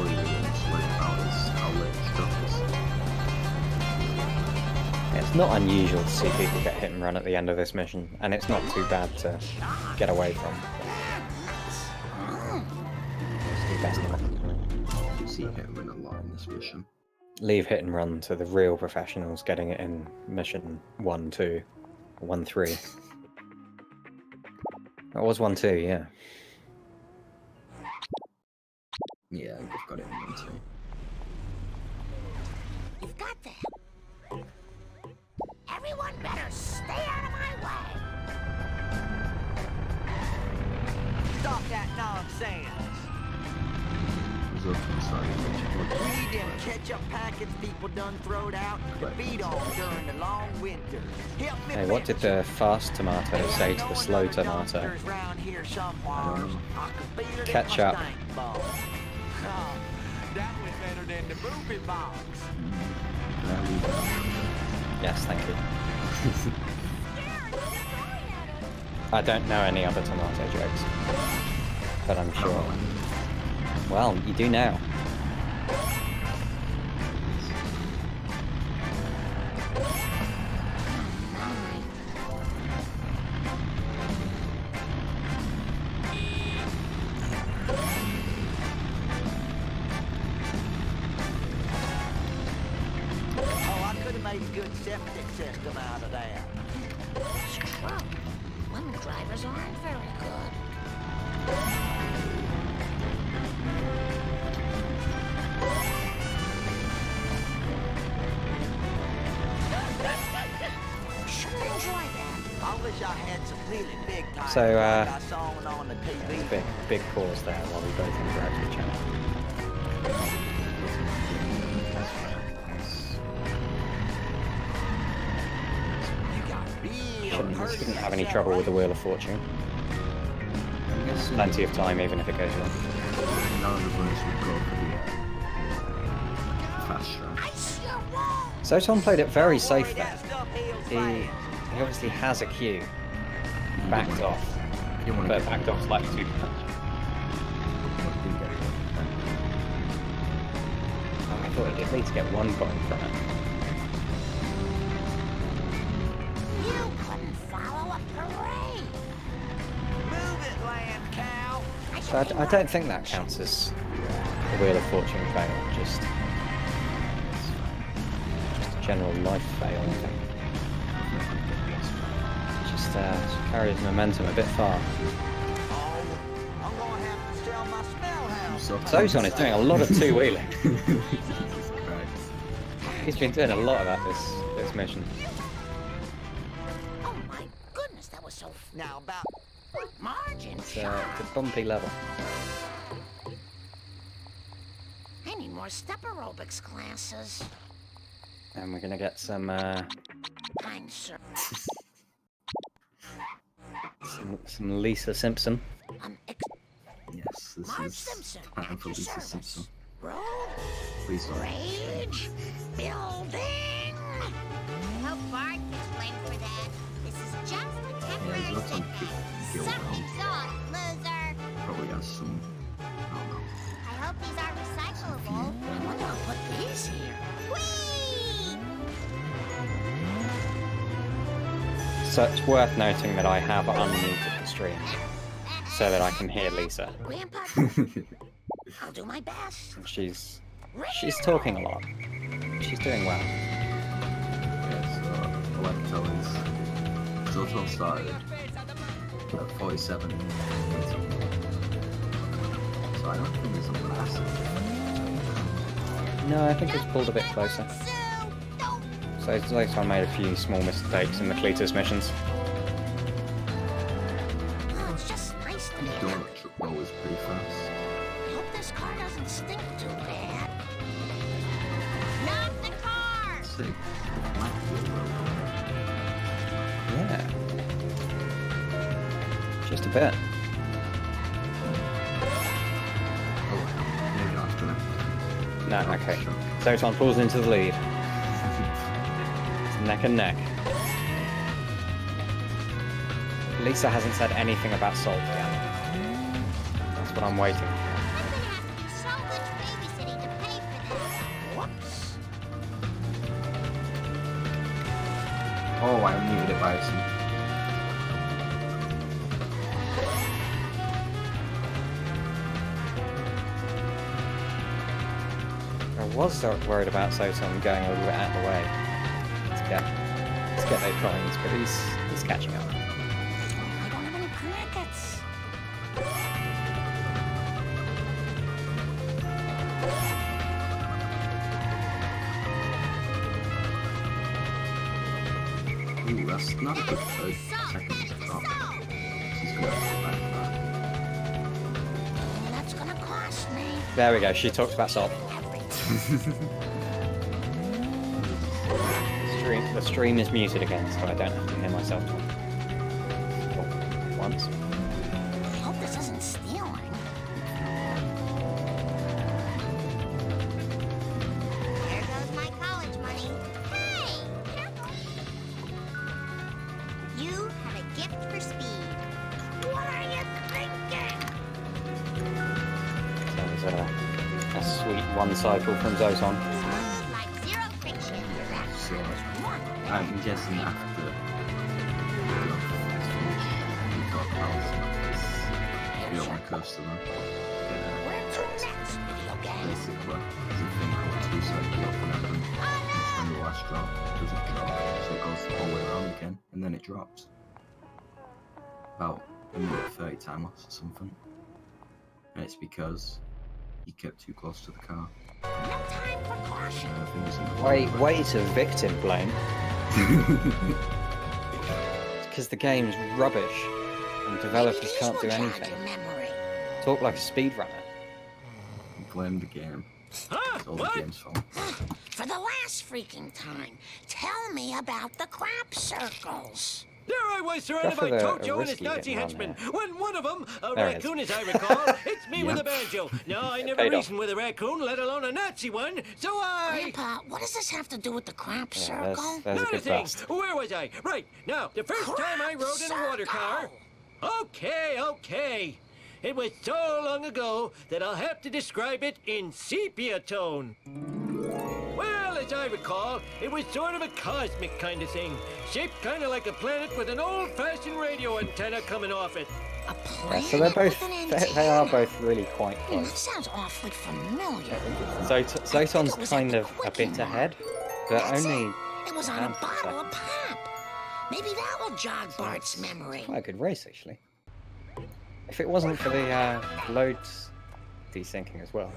all he really wants to worry about is how lit stuff is. It's not unusual to see people get hit and run at the end of this mission, and it's not too bad to get away from. Best not. You see him in a lot in this mission. Leave hit and run to the real professionals getting it in mission 1, 2, 1, 3. It was 1, 2, yeah. Yeah, I've got it in 1, 2. You've got that. Everyone better stay out of my way. Stop that nonsense. Read them ketchup packets people done throwed out to feed on during the long winter. Hey, what did the fast tomato say to the slow tomato? Ketchup. That was better than the movie box. Yes, thank you. I don't know any other tomato jokes, but I'm sure. Well, you do now. Oh, I could have made a good septic system out of that. It's true. Women drivers aren't very good. Sure enjoy that. I wish I had some really big tires So, like I saw on the TV. There's a big pause there while we both interact with each other. Shouldn't have any trouble with the Wheel of Fortune. Plenty of time, even if it goes wrong. None of the runs we've got for the fast track. Zoton played it very safe there. He obviously has a queue. Backed off. But backed off slightly too much. I thought he'd at least get 1 point from it. You couldn't follow a parade. Move it, lamb cow. So I don't think that counts as a Wheel of Fortune fail, just a general life fail, I think. Just carries momentum a bit far. Oh, I'm gonna have to sell my smell house. Zoton is doing a lot of two-wheeling. He's been doing a lot of that this mission. Oh my goodness, that was so. Now about Margin It's a bumpy level. I need more step aerobics classes. And we're gonna get some Kind sir. some Lisa Simpson. Yes, this Marge is Simpson time at for your Lisa service. Simpson. Roll. Please don't. Rage. Building. I hope Bart gets blamed for that. This is just a temporary he's got some setback. kill Something's off, loser. Probably has some. I don't know. I hope these are recyclable. I wonder who put these here. Whee! So it's worth noting that I have unmuted the stream so that I can hear Lisa. Grandpa, I'll do my best. She's She's talking a lot. She's doing well. Yeah, so all I can tell is Zoton started at 47. So I don't think there's a massive difference. No, I think it's pulled a bit closer. So Zoton made a few small mistakes in the Cletus missions. Oh, it's just nice to The be donut truck roll is pretty fast. I hope this car doesn't stink too bad. Not the car! Sick. Might be a little Yeah. Just a bit. Oh, maybe after that. No, okay. Zoton pulls into the lead. It's neck and neck. Lisa hasn't said anything about salt yet. That's what I'm waiting for. I'm gonna have to do so much babysitting to pay for that. Whoops. Oh, I muted it by accident. I was so worried about Zoton going a little bit out of the way to get those coins, but he's catching up. I don't have any crickets. Ooh, that's not a good third second drop. She's gonna have to back that. Oh, that's gonna cost me. There we go. She talked about salt. The stream is muted again, so I don't have to hear myself talk. Oh, once. I hope this isn't stealing. There goes my college money. Hey! Careful! You have a gift for speed. What are you thinking? That was a sweet one cycle from Zoton. Smooth like zero friction. So, I'm guessing after Guff is finished, we talk about we don't want to curse to them. Where to next, video game? Basically, there's a thing called two-cycle up and everything. When the last drop doesn't drop, so it goes the whole way around again, and then it drops. About a minute 30 time loss or something. And it's because you kept too close to the car. No time for caution. I think it's in the Way to victim blame. Because the game's rubbish and developers can't do anything. Talk like a speedrunner. Blame the game. It's all the game's fault. For the last freaking time, tell me about the crap circles. There I was surrounded Go by for the Tojo and his risky Nazi bit, henchmen. man. When one of them, a There it raccoon as I recall, it's me with Yeah. a banjo. Now, I never Paid off. reasoned with a raccoon, let alone a Nazi one, so I... Grandpa, what does this have to do with the crap Yeah, circle? there's a Not a good thing. bust. Where was I? Right, now, the first time I rode in a water car... Okay. It was so long ago that I'll have to describe it in sepia tone. Well, as I recall, it was sort of a cosmic kind of thing. Shaped kind of like a planet with an old-fashioned radio antenna coming off it. A Yeah, planet so they're both with an they are antenna? both really quite That close. sounds awfully familiar. Zoton's It was kind at of a Quickie bit Mart. ahead, but That's only It was on a handful bottle of seconds. pop. Maybe that will jog Bart's memory. Quite a good race, actually. If it wasn't for the loads desyncing as well,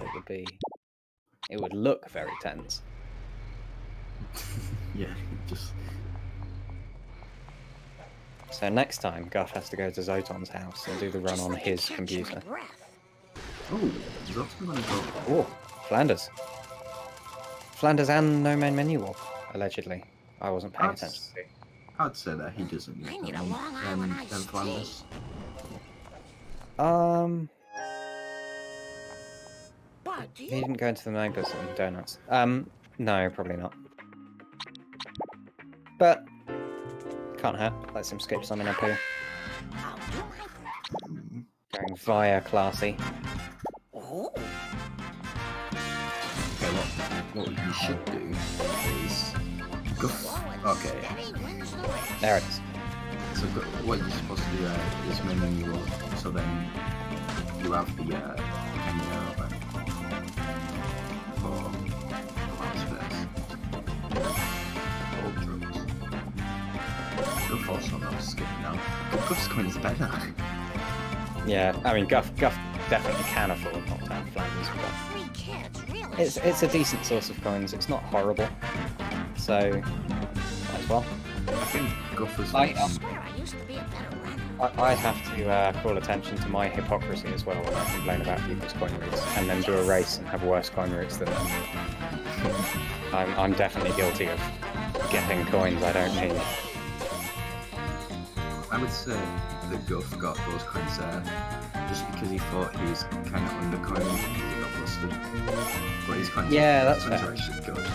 it would look very tense. Yeah, just So next time, Guff has to go to Zoton's house and do the run Just on let me his catch computer. my breath. oh, Zoton gonna go. Oh, Flanders. Flanders and No Man Menu Walk, allegedly. I wasn't paying attention. I'd say that he doesn't I need need that a one. Long Island iced Then tea. Flanders. Bart, do He you? didn't go into the neighbours and donuts. No, probably not. But can't hurt. Let's him skip something up here. I'll do my... Going via Classy. Oh, Okay, what you should do is go. Okay, steady wins the race. There it is. so what you're supposed to do is menu you up, so then you have the menu open for Guff also knows skipping now. Guff's coin's better. Yeah, I mean, Guff definitely can afford not to have flames, but Three kids, really? it's a decent source of coins. It's not horrible, so might as well. I think Guff was I swear I used to be a better runner. I have to call attention to my hypocrisy as well when I complain about people's coin routes, and then do a race and have worse coin routes than them. I'm definitely guilty of getting coins I don't need. I would say that Guff got those coins there just because he thought he was kind of undercoined because he got busted. But his coins, Yeah, that's his coins fair. are actually good.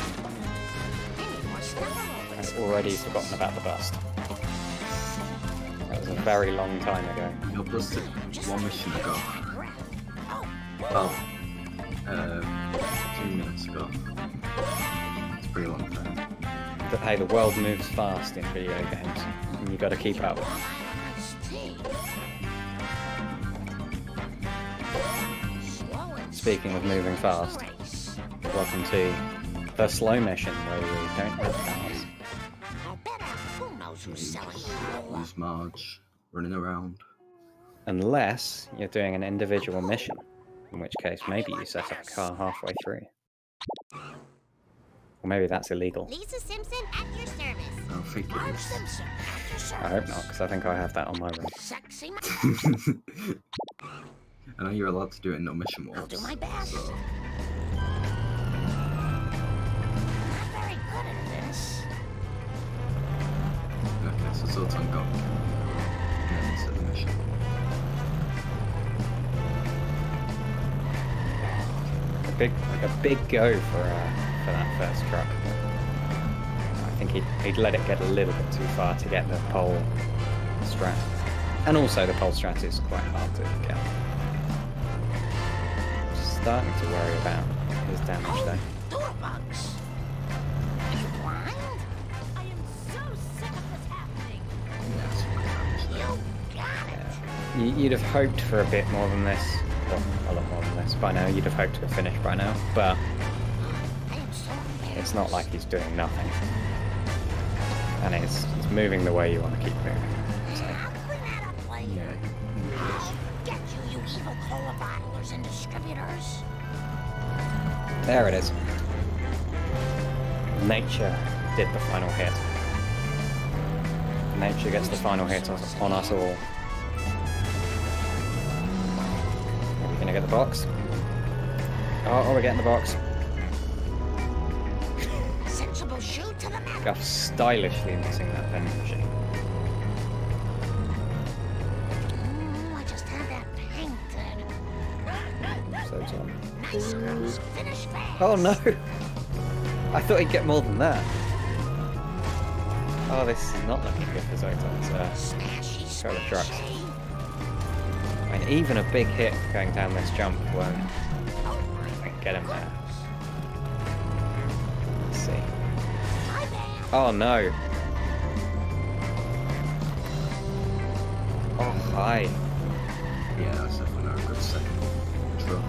I've already forgotten about the bust. That was a very long time ago. He got busted one mission ago. Well, 2 minutes ago. It's a pretty long time. But hey, the world moves fast in video games, and you got to keep up. Speaking of moving fast, welcome to the slow mission where we don't have cars. I'll bet who knows who's selling Use Marge, running around. Unless you're doing an individual mission, in which case maybe you set up a car halfway through. Or maybe that's illegal. Lisa Simpson at your service. I don't think it is. Simpson at your service. I hope not, because I think I have that on my room. Sexy I know you're allowed to do it in no mission modes. I'll do my best. So, Not very good at this. okay, so Zoton got and then set the mission. A big go for that first truck. I think he'd let it get a little bit too far to get the pole strat. And also the pole strat is quite hard to get. Starting to worry about his damage though. Doorbugs. Are you blind? I am so sick of this happening. Yeah, it's pretty damage there. You got it. You'd have hoped for a bit more than this. Well, a lot more than this by now. You'd have hoped to have finished by now, but I am so embarrassed. it's not like he's doing nothing. And it's moving the way you want to keep moving. So, I'll clean that up later. Yeah, I'll get you, you evil cola bottlers and distributors. there it is. Nature did the final hit. Nature gets the final hit on us all. Are we gonna get the box? Oh, we're getting the box. Sensible shoe to the mat. Guff stylishly missing that vending machine. I just had that painted. So it's on. Nice girls, finish fast. Oh no! I thought he'd get more than that. Oh, this is not looking good for Zoton's Smashy, go with trucks. smashy. I mean, even a big hit going down this jump won't get him there. Let's see. Hi, man. Oh no! Oh, hi. yeah, that's definitely not a good second truck.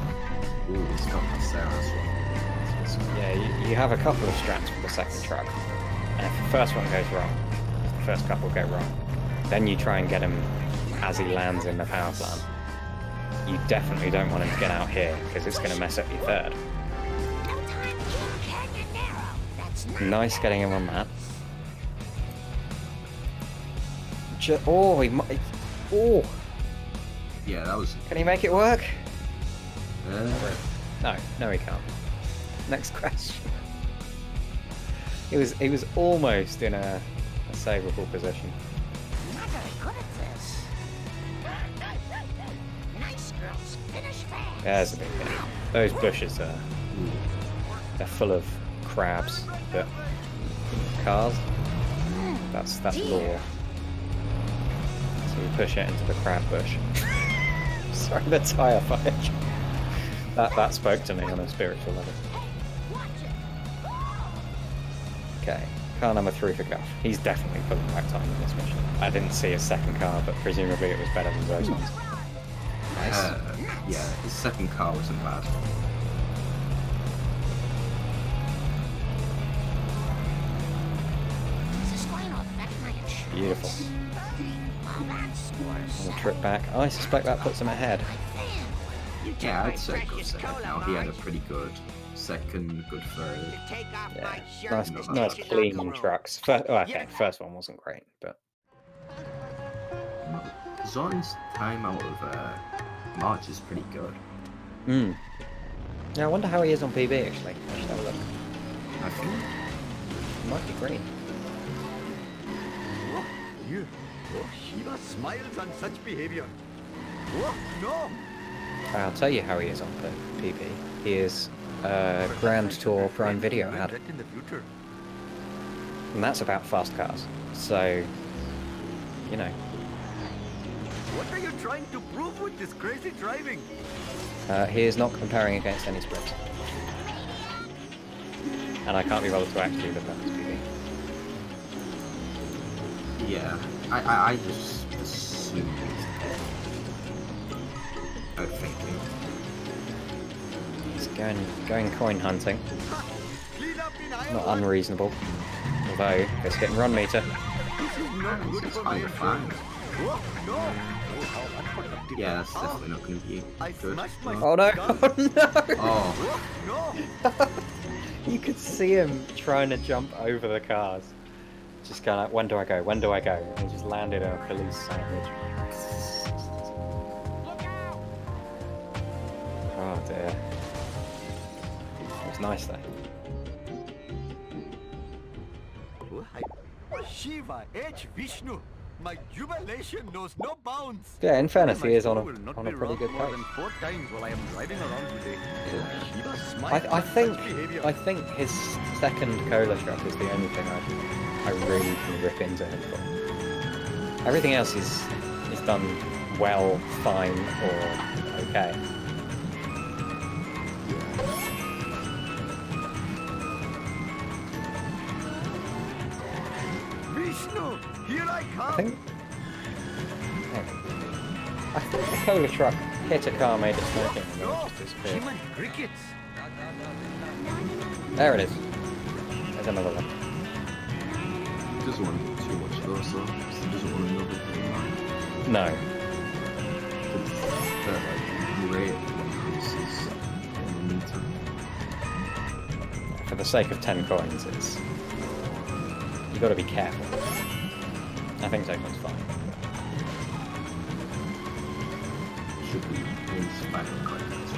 Ooh, it's got past there as well. So it's- Yeah, you have a couple of strats for the second truck. And if the first one goes wrong, the first couple go wrong, then you try and get him as he lands in the power plant. You definitely don't want him to get out here, because it's going to mess up your third. No time to keep Canyon narrow. That's not Nice getting him on that. Oh, he might... Oh! yeah, that was. Can he make it work? No, he can't. Next question. He was almost in a savable position. not very good at this. Nice girls, finish fast. Yeah, there's a big hit. Those bushes are... They're full of crabs, but... Cars? That's law. So you push it into the crab bush. Sorry, the tyre fire. That spoke to me on a spiritual level. Okay, car number 3 for Guff. He's definitely pulling back time in this mission. I didn't see his second car, but presumably it was better than Zoton's. Nice. Yeah, his second car wasn't bad. Is this going to affect my insurance? Beautiful. Well, that scores And a trip back. I suspect that puts him ahead. Yeah, I'd say Guff's ahead now. He had a pretty good second, good third. Take off Yeah, my shirt nice, and nice stick it in clean the room. trucks. Okay, first one wasn't great, but Zoton's time out of March is pretty good. Yeah, I wonder how he is on PB actually. I should have a look. I think He might be green. Oh, dear. Oh, Shiva smiles on such behavior. Oh, no! I'll tell you how he is on PB. He is Grand Tour Prime Video ad, In the future. and that's about fast cars. So, you know, What are you trying to prove with this crazy driving? he is not comparing against any script. And I can't be bothered to actually look up his PB. yeah. I just assume he's ahead. I think. He's going coin hunting. Clean up in Iowa. Not unreasonable. Although, it's hit and run meter. This is not good It's for my kind of fun. Oh, no! Oh, how unproductive. Yeah, that's definitely not going to be I good. smashed my Oh no! gun. Oh no! Oh, Oh, no! You could see him trying to jump over the cars. Just going like, when do I go? When do I go? And he just landed on a police sandwich. Oh dear. It was nice though. Oh, Shiva H. Vishnu. My jubilation knows no bounds. Yeah, in fairness, My he is on score will not a be pretty wrong good more pace. than 4 times while I am driving around today. Shiva I smiles on think such behavior. I think his second cola truck is the only thing I really can rip into him for. Everything else is done well, fine, or okay. Vishnu, here I come. I think the cola truck hit a car, made it smoking, and then it No, just disappeared. human crickets. There it is. There's another one. he doesn't want to do too much though, so he doesn't want another thing. No. The rate increases on the meter. For the sake of 10 coins, it's you got to be careful. I think Zoton's fine. Should be his final coins.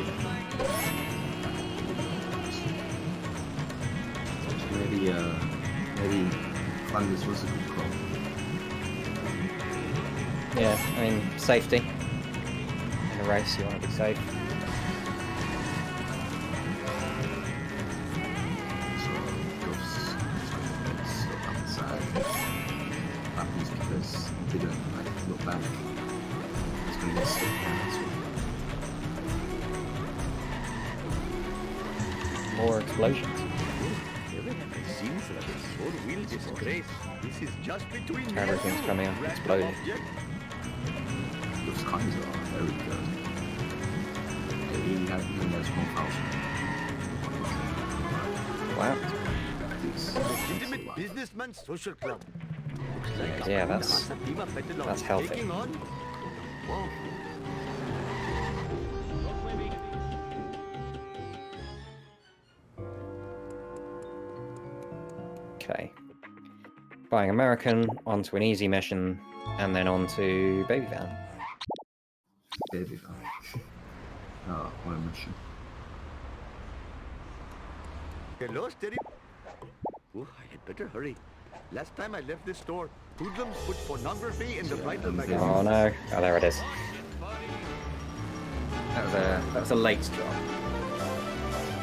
Maybe Flanders was a good call. Yeah, I mean, safety. In a race, you want to be safe. So Guff's 20 minutes stuck on the side. Happens because he didn't look back. He's going to get stuck on this one. More explosions. It seems like a four-wheel disgrace. This is just between me and Everything's you. coming up, Random exploding. object. Those coins are very good. He has 1,000. Wow. Legitimate businessman social club. Looks like Yeah, a that's Prima Petalon that's healthy. taking on. Whoa. Okay. Buying American, onto an easy mission, and then onto Baby Van. Baby van. Oh, what a mission. Hello, steady. Oh, I had better hurry. Last time I left this store, hoodlums put pornography in the bridal magazine. Oh no. Oh, there it is. That was a late drop.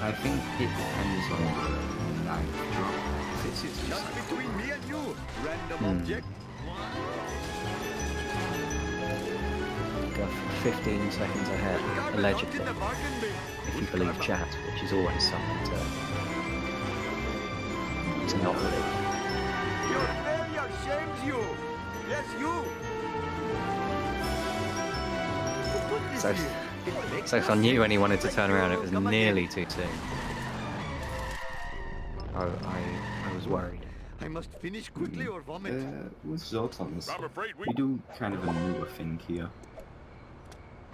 I think it depends on the live drop. This is just between me and you, random object. Got 15 seconds ahead, allegedly, In the bargain bin. if you believe chat, which is always something to not believe. Your failure shames you. Yes, you. Put this So, here. It makes so if I us knew seem when he wanted to like turn you around, will it was come again. nearly too soon. I was worried. I must finish quickly or vomit. With Zotons, I'm afraid we... we do kind of a newer thing here.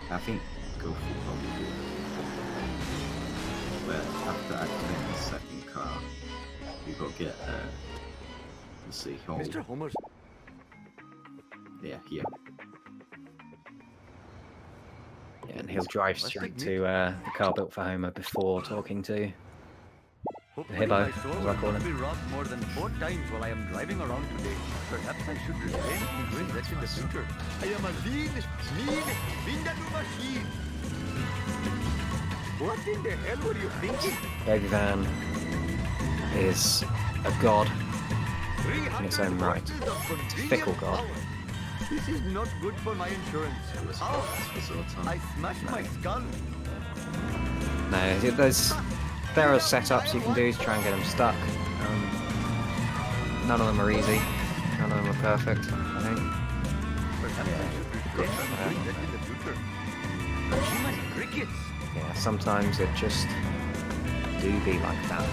I think Guff will probably do it. Where after activating the second car, you've got to get, let's see, Mr. Homer's. Yeah, here. Yeah, and he'll drive straight to the car built for Homer before talking to Hopefully Hibbo, my soul as I will call not him. be robbed more than 4 times while I am driving around today. Perhaps I should refrain from doing that in the future. I am a lean, mean, vindaloo machine. What in the hell were you thinking? Baby Van is a god in its own right. It's a fickle god. This is not good for my insurance. Ow! I smashed my skull. No, there are setups you can do to try and get them stuck. None of them are easy. None of them are perfect, I think. Perhaps I should refrain from doing that in the future. Human crickets. Yeah, sometimes it just do be like that.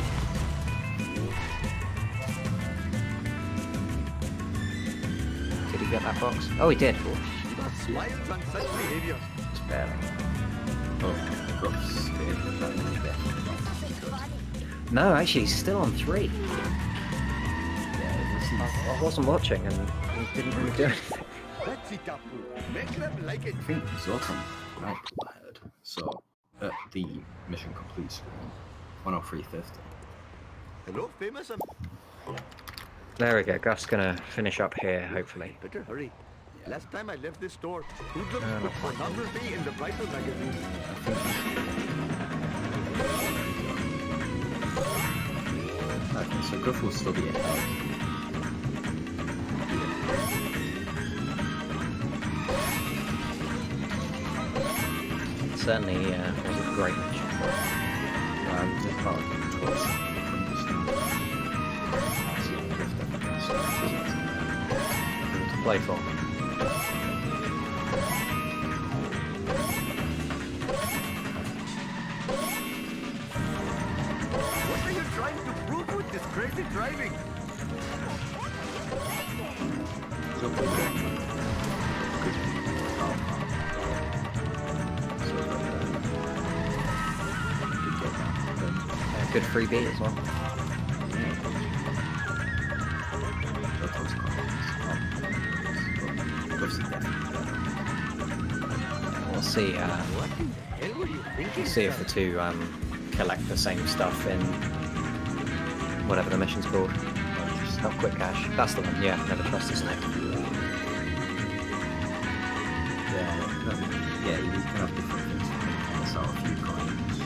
Did he get that box? Oh, he did. Shiva smiles on such behavior. Just barely. Oh, Guff's dead. No, actually, he's still on 3. I wasn't watching and he didn't really do anything. That's it, Apu. Make them like it. I think Zoton might pull ahead. So, at the mission complete screen, 103.50. Hello, famous. There we go. Guff's gonna finish up here, hopefully. Better hurry. Last time I left this store, hoodlums put pornography in the Vital magazine. Okay, so Guff will still be ahead. Certainly was a great mission. It's about 12 seconds. To play for. What are you trying to prove with this crazy driving? Good freebie as well. We'll see. We'll see if the two collect the same stuff in whatever the mission's called. Not quick cash. That's the one. Yeah, never trust a snake. Yeah, you can have different things. So a few coins.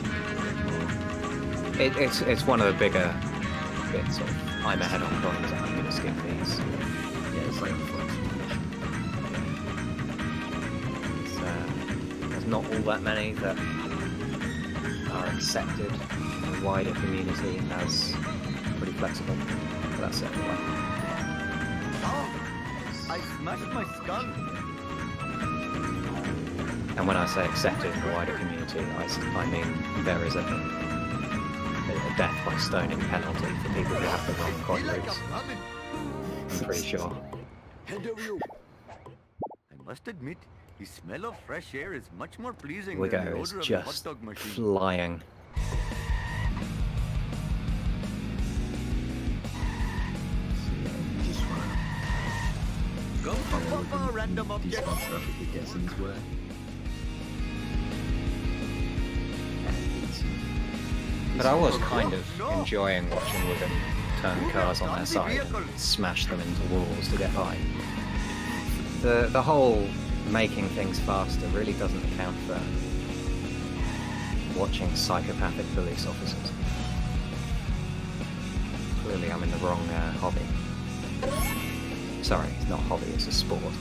It's one of the bigger bits of I'm ahead on coins. I'm going to skip these. Yeah, it's like There's not all that many that are accepted in the wider community as pretty flexible. But that's it. Oh, I smashed my skull. And when I say accepted in the wider community, I mean there is a death by stoning penalty for people who have the wrong coin routes. I'm pretty sure. I must admit, the smell of fresh air is much more pleasing Here we than go, the it's odor of a hot just dog machine. flying. Go for random object. It gets in his way. But I was kind of enjoying watching Wigan turn cars on their side and smash them into walls to get by. The whole making things faster really doesn't account for watching psychopathic police officers. Clearly I'm in the wrong hobby. Sorry, it's not a hobby, it's a sport.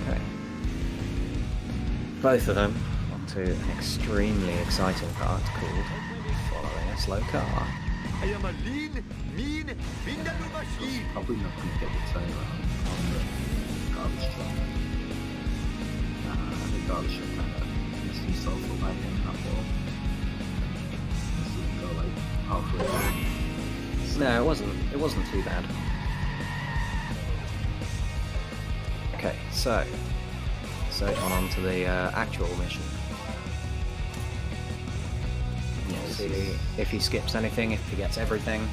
Okay. Both of them onto an extremely exciting part called Following a Slow Car. I am a lean, mean, vindaloo machine. Probably not going to get the turnaround on the garbage truck. The garbage truck kind of missed himself up by getting that ball. So you go like halfway down. No, it wasn't too bad. Okay, so on to the actual mission. Yeah, see if he skips anything, if he gets everything.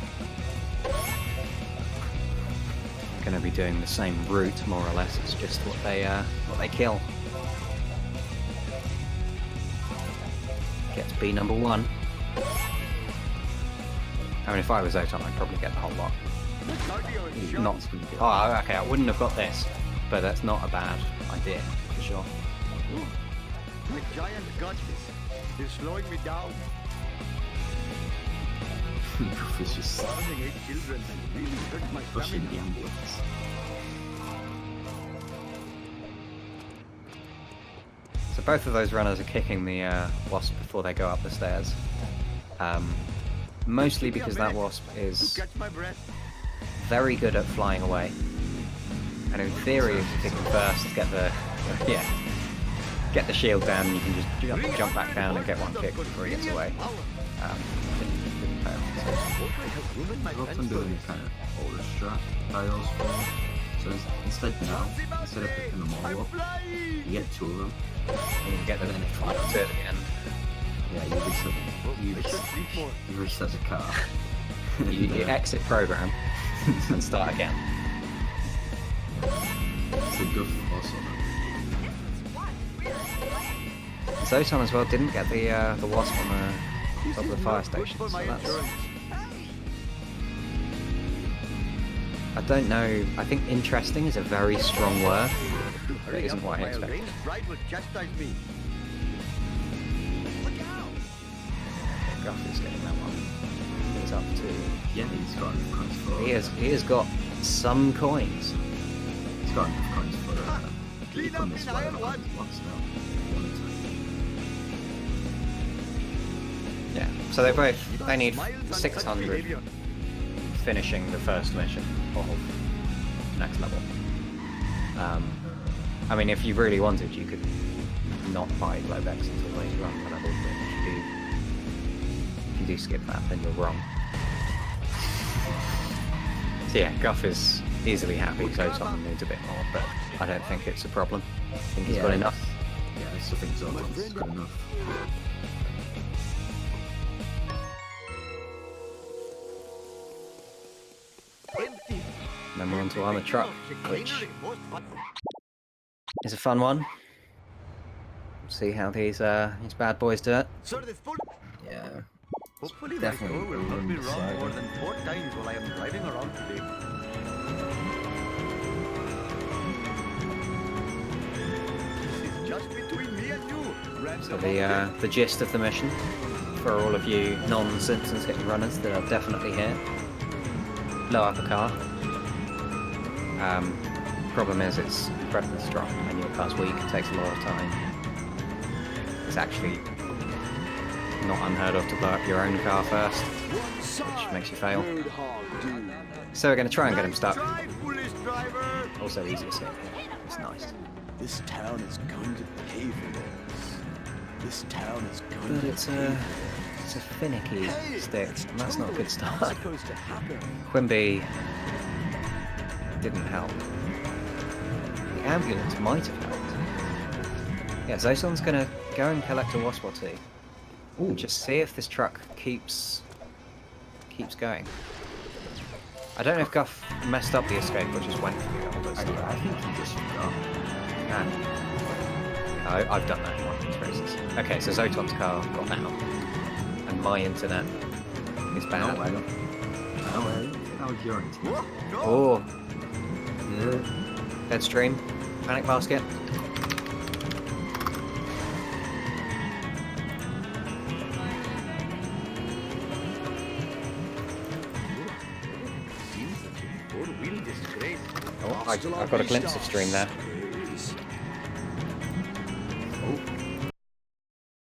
Going to be doing the same route, more or less. It's just what they kill. Gets B number 1. I mean, if I was Zoton, I'd probably get the whole lot. Not. Oh, okay. I wouldn't have got this, but that's not a bad idea for sure. The giant got this. They're slowing me down. Guff is just Farming 8 children has really hurt my pushing the family. ambulance. So both of those runners are kicking the wasp before they go up the stairs. Mostly because that wasp is Catch my breath. very good at flying away. And in theory, if you kick him first, get the shield down, you can just jump back down and get one kick before he gets away. Didn't fail. Zoton doing kind of older strat tiles for him. So instead of picking them all up, you get 2 of them. And you get the final 2 at the end. Yeah, you reset the car. You exit program and start again. So Guff also. Zoton as well didn't get the wasp on the top of the fire station, so that's... I don't know, I think interesting is a very strong word, but it isn't what I expected. Guff is getting that one. It's up to... Yeah, he's got enough coins for... He has got some coins. He's got enough coins for... Keep on this one, once now. Yeah, so they need 600 finishing the first mission of next level. I mean, if you really wanted, you could not buy Globex until later on, but I don't think if you do skip that, then you're wrong. So yeah, Guff is easily happy. Zoton needs a bit more, but I don't think it's a problem. I think he's got enough. Yeah, I still think Zoton's good enough. Then we're on to Armored Truck, which is a fun one. See how these bad boys do it. Yeah. Hopefully Definitely my car will not be wrong decided. more than 4 times while I am driving around today. This is just between me and you. So the gist of the mission, for all of you non-Simpsons hitting runners that are definitely here, blow up a car. Problem is it's incredibly strong and your car's weak, it takes a lot of time. It's actually not unheard of to blow up your own car first, which makes you fail. So we're going to try and get him stuck. Also easy escape here, it's nice. This town is going to pay for this. This town is going But to it's a finicky stick, and that's not a good start. What's supposed to happen? Quimby didn't help. The ambulance might have helped. Yeah, Zoton's gonna go and collect a wasp or two. And just see if this truck keeps going. I don't know if Guff messed up the escape or just went for the oldest. I think he just forgot. I've done that in one of these races. Okay, so Zoton's car got out. And my internet is bad. How would your internet? Oh. Deadstream. Panic basket. Oh, I got a glimpse of stream there.